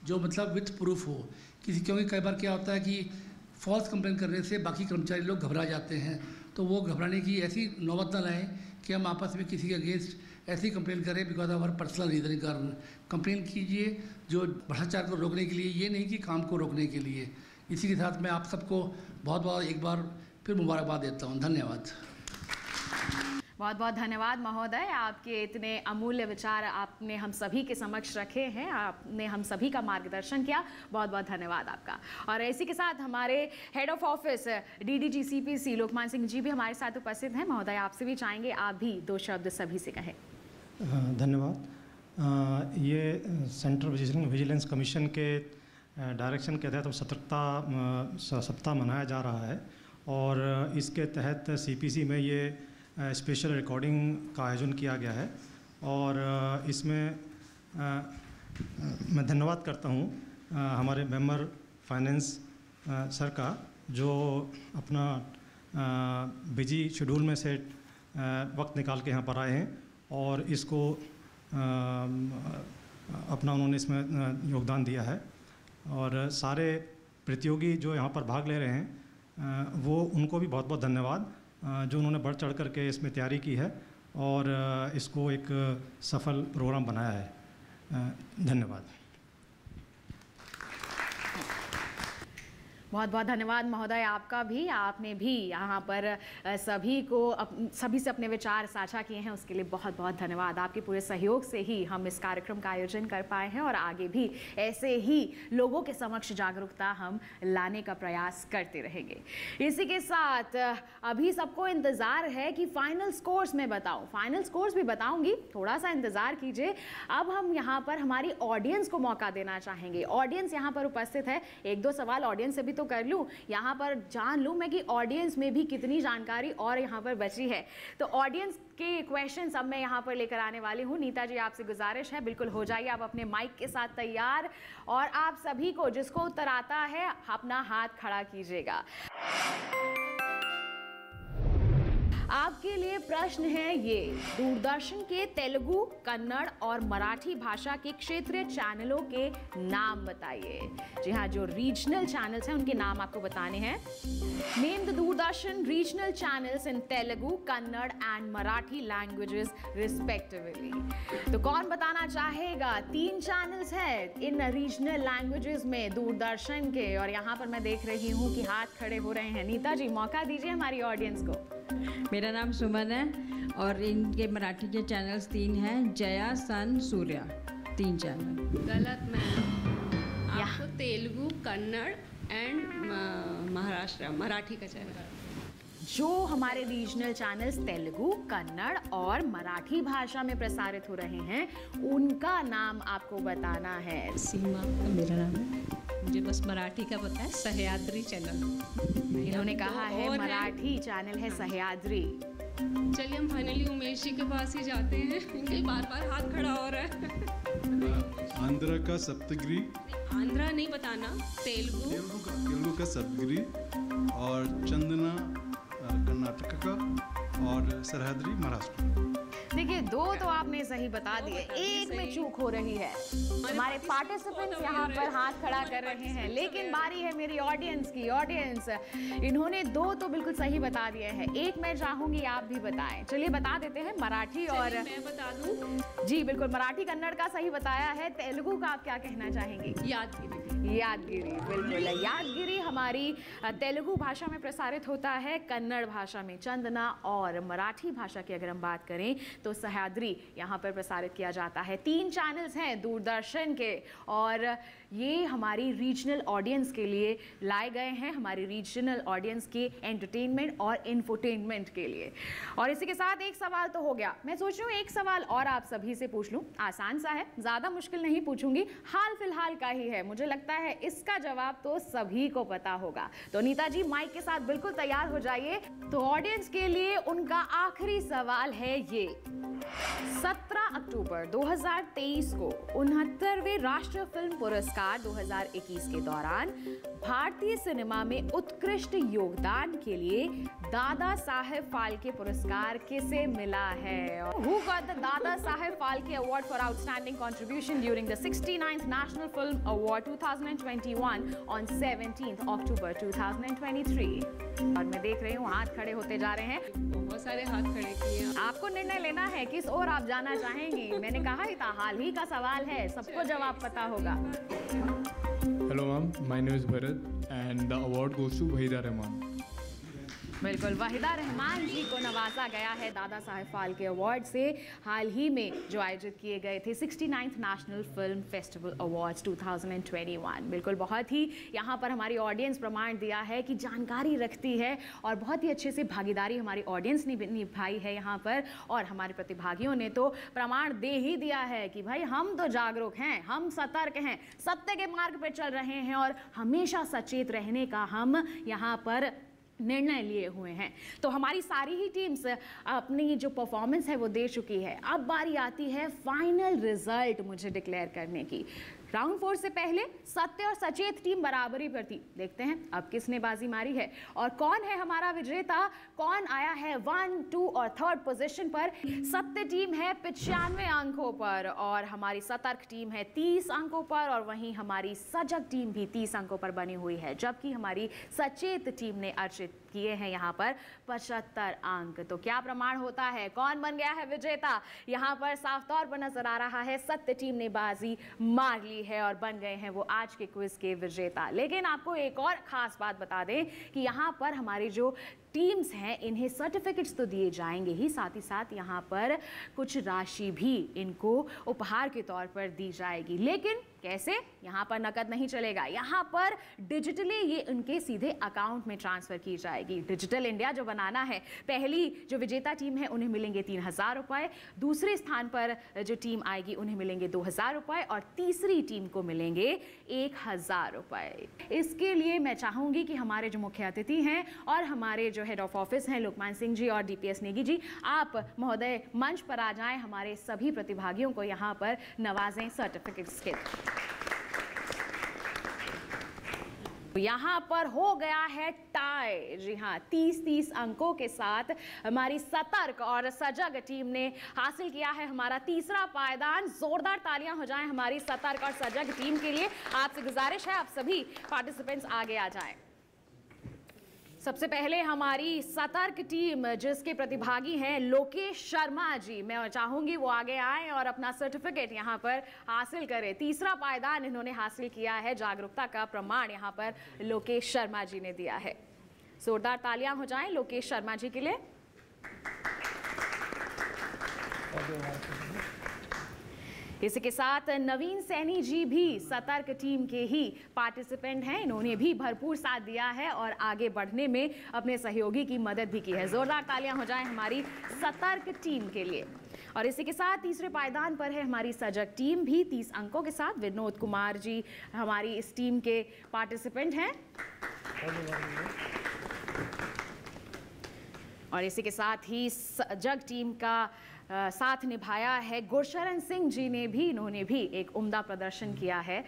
Speaker 12: जो मतलब विथ प्रूफ हो। क्योंकि कई बार क्या होता है कि फॉल्स कंप्लेन करने से बाकी कर्मचारी लोग घबरा जाते हैं, तो वो घबराने की ऐसी नौबत न लाएँ कि हम आपस में किसी के अगेंस्ट ऐसी कंप्लेन करें because of our personal reason के कारण। कंप्लेन कीजिए जो भ्रष्टाचार को रोकने के लिए, ये नहीं कि काम को रोकने के लिए। इसी के साथ मैं आप सबको बहुत बहुत एक बार फिर मुबारकबाद देता हूँ। धन्यवाद।
Speaker 3: बहुत बहुत धन्यवाद महोदय, आपके इतने अमूल्य विचार आपने हम सभी के समक्ष रखे हैं, आपने हम सभी का मार्गदर्शन किया। बहुत बहुत धन्यवाद आपका। और इसी के साथ हमारे head of office DDG CPC Lokman Singh ji भी हमारे साथ उपस्थित हैं। महोदय, आपसे भी चाहेंगे आप भी 2 शब्द सभी से कहें।
Speaker 13: धन्यवाद। ये सेंट्रल विजिलेंस कमीशन के डायरेक्शन के तहत सतर्कता सप्ताह मनाया जा रहा है और इसके तहत CPC में ये स्पेशल रिकॉर्डिंग का आयोजन किया गया है। और इसमें मैं धन्यवाद करता हूँ हमारे मेंबर फाइनेंस सर का, जो अपना बिजी शेड्यूल में से वक्त निकाल के यहाँ पर आए हैं और इसको अपना उन्होंने इसमें योगदान दिया है। और सारे प्रतियोगी जो यहाँ पर भाग ले रहे हैं वो उनको भी बहुत बहुत धन्यवाद जो उन्होंने बढ़ चढ़ करके इसमें तैयारी की है और इसको एक सफल प्रोग्राम बनाया है। धन्यवाद।
Speaker 3: बहुत बहुत धन्यवाद महोदय आपका भी। आपने भी यहाँ पर सभी से अपने विचार साझा किए हैं, उसके लिए बहुत बहुत धन्यवाद। आपके पूरे सहयोग से ही हम इस कार्यक्रम का आयोजन कर पाए हैं और आगे भी ऐसे ही लोगों के समक्ष जागरूकता हम लाने का प्रयास करते रहेंगे। इसी के साथ अभी सबको इंतज़ार है कि फाइनल स्कोर्स मैं बताऊँ। फाइनल स्कोर्स भी बताऊँगी, थोड़ा सा इंतज़ार कीजिए। अब हम यहाँ पर हमारी ऑडियंस को मौका देना चाहेंगे। ऑडियंस यहाँ पर उपस्थित है, 1-2 सवाल ऑडियंस से भी तो कर लूं, यहाँ पर जान लूं मैं कि ऑडियंस में भी कितनी जानकारी और यहाँ पर बची है। तो ऑडियंस के क्वेश्चन अब मैं यहाँ पर लेकर आने वाली हूँ। नीता जी, आपसे गुजारिश है, बिल्कुल हो जाइए आप अपने माइक के साथ तैयार और आप सभी को जिसको उत्तर आता है अपना हाथ खड़ा कीजिएगा। आपके लिए प्रश्न है ये, दूरदर्शन के तेलुगु, कन्नड़ और मराठी भाषा के क्षेत्रीय चैनलों के नाम बताइए। जी हाँ, जो रीजनल चैनल्स हैं उनके नाम आपको बताने हैं। Name the Doordarshan regional channels in Telugu, Kannada and Marathi languages respectively. तो कौन बताना चाहेगा? 3 चैनल्स हैं इन रीजनल लैंग्वेजेस में दूरदर्शन के, और यहाँ पर मैं देख रही हूँ कि हाथ खड़े हो रहे हैं। नीता जी, मौका दीजिए हमारी ऑडियंस को।
Speaker 14: मेरा नाम सुमन है और इनके मराठी के चैनल्स 3 हैं, जया, सन, सूर्या, 3 चैनल।
Speaker 8: गलत मैम, आपको तेलुगु, कन्नड़ एंड महाराष्ट्र मराठी का चैनल।
Speaker 3: जो हमारे रीजनल चैनल्स तेलुगु, कन्नड़ और मराठी भाषा में प्रसारित हो रहे हैं उनका नाम आपको बताना है।
Speaker 11: सीमा मेरा नाम है, मुझे बस मराठी का पता है, सह्याद्री चैनल।
Speaker 3: इन्होंने कहा है मराठी चैनल है सह्याद्री।
Speaker 8: चलिए हम फाइनली उमेश जी के पास ही जाते हैं, इनके बार हाथ खड़ा हो रहा है।
Speaker 4: आंध्र का सप्तगिरी।
Speaker 8: आंध्रा नहीं बताना,
Speaker 4: तेलुगु का सप्तगिरी और चंदना कर्नाटक का और सह्याद्री महाराष्ट्र।
Speaker 3: देखिए, 2 तो आपने सही बता दिए, 1 में चूक हो रही है। हमारे पार्टिसिपेंट्स यहाँ पर हाथ खड़ा कर रहे हैं, लेकिन बारी है मेरी ऑडियंस की। ऑडियंस इन्होंने 2 तो बिल्कुल सही बता दिए हैं, 1 मैं चाहूंगी आप भी बताएं। चलिए बता देते हैं, मराठी और
Speaker 8: मैं बता दूं।
Speaker 3: जी बिल्कुल, मराठी कन्नड़ का सही बताया है। तेलुगु का आप क्या कहना चाहेंगे?
Speaker 8: यादगिरी।
Speaker 3: यादगिरी, बिल्कुल यादगिरी हमारी तेलुगु भाषा में प्रसारित होता है, कन्नड़ भाषा में चंदना और मराठी भाषा की अगर हम बात करें तो सह्याद्री यहाँ पर प्रसारित किया जाता है। 3 चैनल्स हैं दूरदर्शन के और ये हमारी रीजनल ऑडियंस के लिए लाए गए हैं, हमारी रीजनल ऑडियंस के एंटरटेनमेंट और इंफोटेनमेंट के लिए। और इसी के साथ एक सवाल तो हो गया, मैं सोच रही हूँ एक सवाल और आप सभी से पूछ लूँ, आसान सा है, ज़्यादा मुश्किल नहीं पूछूंगी, हाल फिलहाल का ही है, मुझे लगता है इसका जवाब तो सभी को पता होगा। तो नीता जी माइक के साथ बिल्कुल तैयार हो जाइए। तो ऑडियंस के लिए उनका आखिरी सवाल है ये, 17 अक्टूबर 2023 को 69वें राष्ट्रीय फिल्म पुरस्कार 2021 के दौरान भारतीय सिनेमा में उत्कृष्ट योगदान के लिए दादा साहेब फाल्के पुरस्कार किसे मिला है? Who got the Dada Saheb Phalke Award for Outstanding Contribution during the 69th National Film Award 2021 on 17th October 2023? और मैं देख रही हूँ हाथ खड़े होते जा रहे हैं,
Speaker 11: बहुत सारे हाथ खड़े किए।
Speaker 3: आपको निर्णय लेना है किस ओर आप जाना चाहेंगी। मैंने कहा ही था हाल ही का सवाल है, सबको जवाब पता होगा।
Speaker 5: Hello ma'am, my name is Bharat and the award goes to Wahida Rahman.
Speaker 3: बिल्कुल, वहीदा रहमान जी को नवाजा गया है दादा साहेब फाल्के अवार्ड से, हाल ही में जो आयोजित किए गए थे 69th national film festival awards 2021। बिल्कुल, बहुत ही यहाँ पर हमारी ऑडियंस प्रमाण दिया है कि जानकारी रखती है और बहुत ही अच्छे से भागीदारी हमारी ऑडियंस ने निभाई है यहाँ पर, और हमारे प्रतिभागियों ने तो प्रमाण दे ही दिया है कि भाई हम तो जागरूक हैं, हम सतर्क हैं, सत्य के मार्ग पर चल रहे हैं और हमेशा सचेत रहने का हम यहाँ पर निर्णय लिए हुए हैं। तो हमारी सारी ही टीम्स अपनी जो परफॉर्मेंस है वो दे चुकी है। अब बारी आती है फाइनल रिजल्ट मुझे डिक्लेयर करने की। राउंड 4 से पहले सत्य और सचेत टीम बराबरी पर थी, देखते हैं अब किसने बाजी मारी है और कौन है हमारा विजेता, कौन आया है 1, 2 और 3rd पोजीशन पर। सत्य टीम है 95 अंकों पर और हमारी सतर्क टीम है 30 अंकों पर, और वहीं हमारी सजग टीम भी 30 अंकों पर बनी हुई है, जबकि हमारी सचेत टीम ने अर्जित किए हैं यहाँ पर 75 अंक। तो क्या प्रमाण होता है, कौन बन गया है विजेता? यहाँ पर साफ तौर पर नजर आ रहा है सत्य टीम ने बाजी मार ली है और बन गए हैं वो आज के क्विज के विजेता। लेकिन आपको एक और खास बात बता दें कि यहाँ पर हमारी जो टीम्स हैं इन्हें सर्टिफिकेट्स तो दिए जाएंगे ही, साथ ही साथ यहाँ पर कुछ राशि भी इनको उपहार के तौर पर दी जाएगी। लेकिन कैसे? यहाँ पर नकद नहीं चलेगा, यहाँ पर डिजिटली ये उनके सीधे अकाउंट में ट्रांसफर की जाएगी। डिजिटल इंडिया जो बनाना है, पहली जो विजेता टीम है उन्हें मिलेंगे 3000 रुपये, दूसरे स्थान पर जो टीम आएगी उन्हें मिलेंगे 2000 रुपये और तीसरी टीम को मिलेंगे 1000 रुपये। इसके लिए मैं चाहूँगी कि हमारे जो मुख्य अतिथि हैं और हमारे जो हेड ऑफ ऑफिस हैं लोकमान सिंह जी और DPS नेगी जी, आप महोदय मंच पर आ जाएं, हमारे सभी प्रतिभागियों को यहाँ पर नवाजें सर्टिफिकेट्स के। यहाँ पर हो गया है टाई, जी हाँ, 30-30 अंकों के साथ हमारी सतर्क और सजग टीम ने हासिल किया है हमारा तीसरा पायदान। जोरदार तालियां हो जाएं हमारी सतर्क और सजग टीम के लिए। आपसे गुजारिश है आप सभी पार्टिसिपेंट्स आगे आ जाएं। सबसे पहले हमारी सतर्क टीम जिसके प्रतिभागी हैं लोकेश शर्मा जी, मैं चाहूंगी वो आगे आएं और अपना सर्टिफिकेट यहाँ पर हासिल करें। तीसरा पायदान इन्होंने हासिल किया है, जागरूकता का प्रमाण यहाँ पर लोकेश शर्मा जी ने दिया है। जोरदार तालियां हो जाएं लोकेश शर्मा जी के लिए। इसी के साथ नवीन सैनी जी भी सतर्क टीम के ही पार्टिसिपेंट हैं, इन्होंने भी भरपूर साथ दिया है और आगे बढ़ने में अपने सहयोगी की मदद भी की है। जोरदार तालियां हो जाएं हमारी सतर्क टीम के लिए। और इसी के साथ तीसरे पायदान पर है हमारी सजग टीम भी 30 अंकों के साथ। विनोद कुमार जी हमारी इस टीम के पार्टिसिपेंट हैं। और इसी के साथ ही सजग टीम का साथ निभाया है गुरशरण सिंह जी ने भी, इन्होंने भी एक उम्दा प्रदर्शन किया है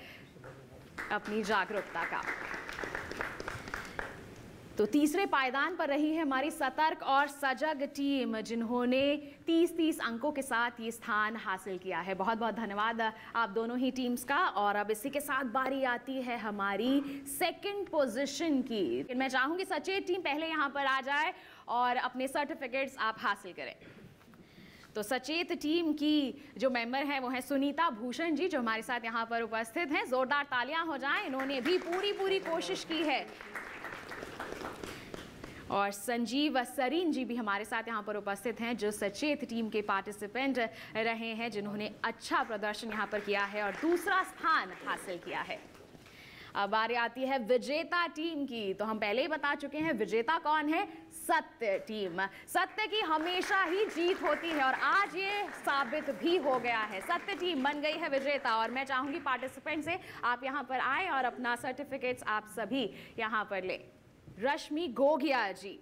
Speaker 3: अपनी जागरूकता का। तो तीसरे पायदान पर रही है हमारी सतर्क और सजग टीम जिन्होंने 30-30 अंकों के साथ ये स्थान हासिल किया है। बहुत बहुत धन्यवाद आप दोनों ही टीम्स का। और अब इसी के साथ बारी आती है हमारी सेकंड पोजीशन की। मैं चाहूंगी सचेत टीम पहले यहाँ पर आ जाए और अपने सर्टिफिकेट्स आप हासिल करें। तो सचेत टीम की जो मेंबर हैं वो हैं सुनीता भूषण जी, जो हमारे साथ यहाँ पर उपस्थित हैं। जोरदार तालियां हो जाएं, इन्होंने भी पूरी कोशिश की है। और संजीव सरीन जी भी हमारे साथ यहाँ पर उपस्थित हैं, जो सचेत टीम के पार्टिसिपेंट रहे हैं, जिन्होंने अच्छा प्रदर्शन यहाँ पर किया है और दूसरा स्थान हासिल किया है। अब बारी आती है विजेता टीम की। तो हम पहले ही बता चुके हैं विजेता कौन है, सत्य टीम। सत्य की हमेशा ही जीत होती है और आज ये साबित भी हो गया है। सत्य टीम बन गई है विजेता और मैं चाहूंगी पार्टिसिपेंट से आप यहाँ पर आए और अपना सर्टिफिकेट्स आप सभी यहाँ पर ले। रश्मि गोगिया जी,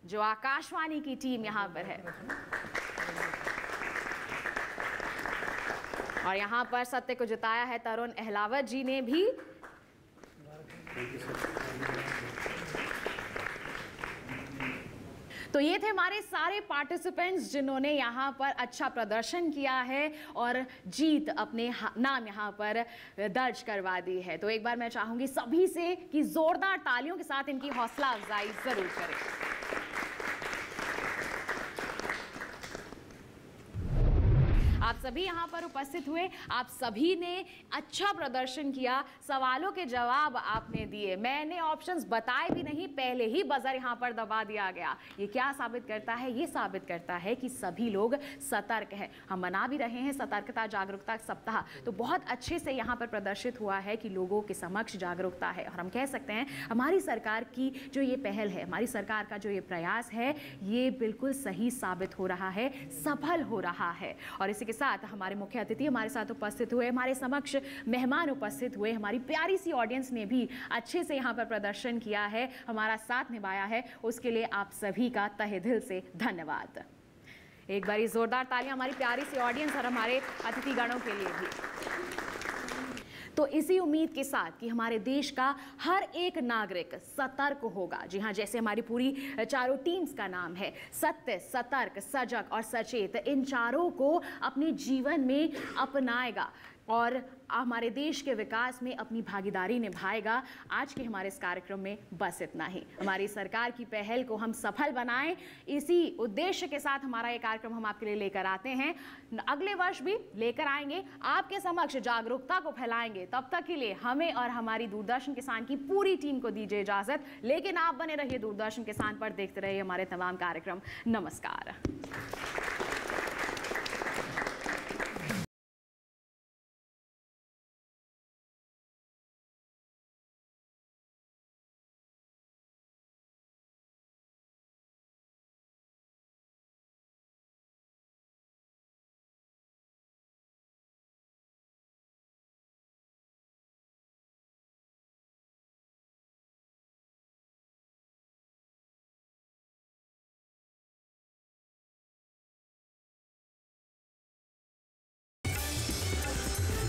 Speaker 3: जो आकाशवाणी की टीम यहाँ पर है, और यहाँ पर सत्य को जिताया है तरुण अहलावत जी ने भी। तो ये थे हमारे सारे पार्टिसिपेंट्स जिन्होंने यहाँ पर अच्छा प्रदर्शन किया है और जीत अपने नाम यहाँ पर दर्ज करवा दी है। तो एक बार मैं चाहूंगी सभी से कि जोरदार तालियों के साथ इनकी हौसला अफजाई जरूर करें। आप सभी यहाँ पर उपस्थित हुए, आप सभी ने अच्छा प्रदर्शन किया, सवालों के जवाब आपने दिए। मैंने ऑप्शंस बताए भी नहीं, पहले ही बजर यहाँ पर दबा दिया गया। ये क्या साबित करता है? ये साबित करता है कि सभी लोग सतर्क हैं। हम मना भी रहे हैं सतर्कता जागरूकता सप्ताह, तो बहुत अच्छे से यहाँ पर प्रदर्शित हुआ है कि लोगों के समक्ष जागरूकता है। और हम कह सकते हैं हमारी सरकार की जो ये पहल है, हमारी सरकार का जो ये प्रयास है, ये बिल्कुल सही साबित हो रहा है, सफल हो रहा है। और इसी के साथ हमारे मुख्य अतिथि हमारे साथ उपस्थित हुए, हमारे समक्ष मेहमान उपस्थित हुए, हमारी प्यारी सी ऑडियंस ने भी अच्छे से यहाँ पर प्रदर्शन किया है, हमारा साथ निभाया है, उसके लिए आप सभी का तहे दिल से धन्यवाद। एक बारी जोरदार तालियां हमारी प्यारी सी ऑडियंस और हमारे अतिथिगणों के लिए भी। तो इसी उम्मीद के साथ कि हमारे देश का हर एक नागरिक सतर्क होगा, जी हाँ, जैसे हमारी पूरी चारों टीम्स का नाम है, सत्य, सतर्क, सजग और सचेत, इन चारों को अपने जीवन में अपनाएगा और हमारे देश के विकास में अपनी भागीदारी निभाएगा। आज के हमारे इस कार्यक्रम में बस इतना ही। हमारी सरकार की पहल को हम सफल बनाएं, इसी उद्देश्य के साथ हमारा ये कार्यक्रम हम आपके लिए लेकर आते हैं। अगले वर्ष भी लेकर आएंगे, आपके समक्ष जागरूकता को फैलाएंगे। तब तक के लिए हमें और हमारी दूरदर्शन किसान की पूरी टीम को दीजिए इजाजत, लेकिन आप बने रहिए दूरदर्शन किसान पर, देखते रहिए हमारे तमाम कार्यक्रम। नमस्कार।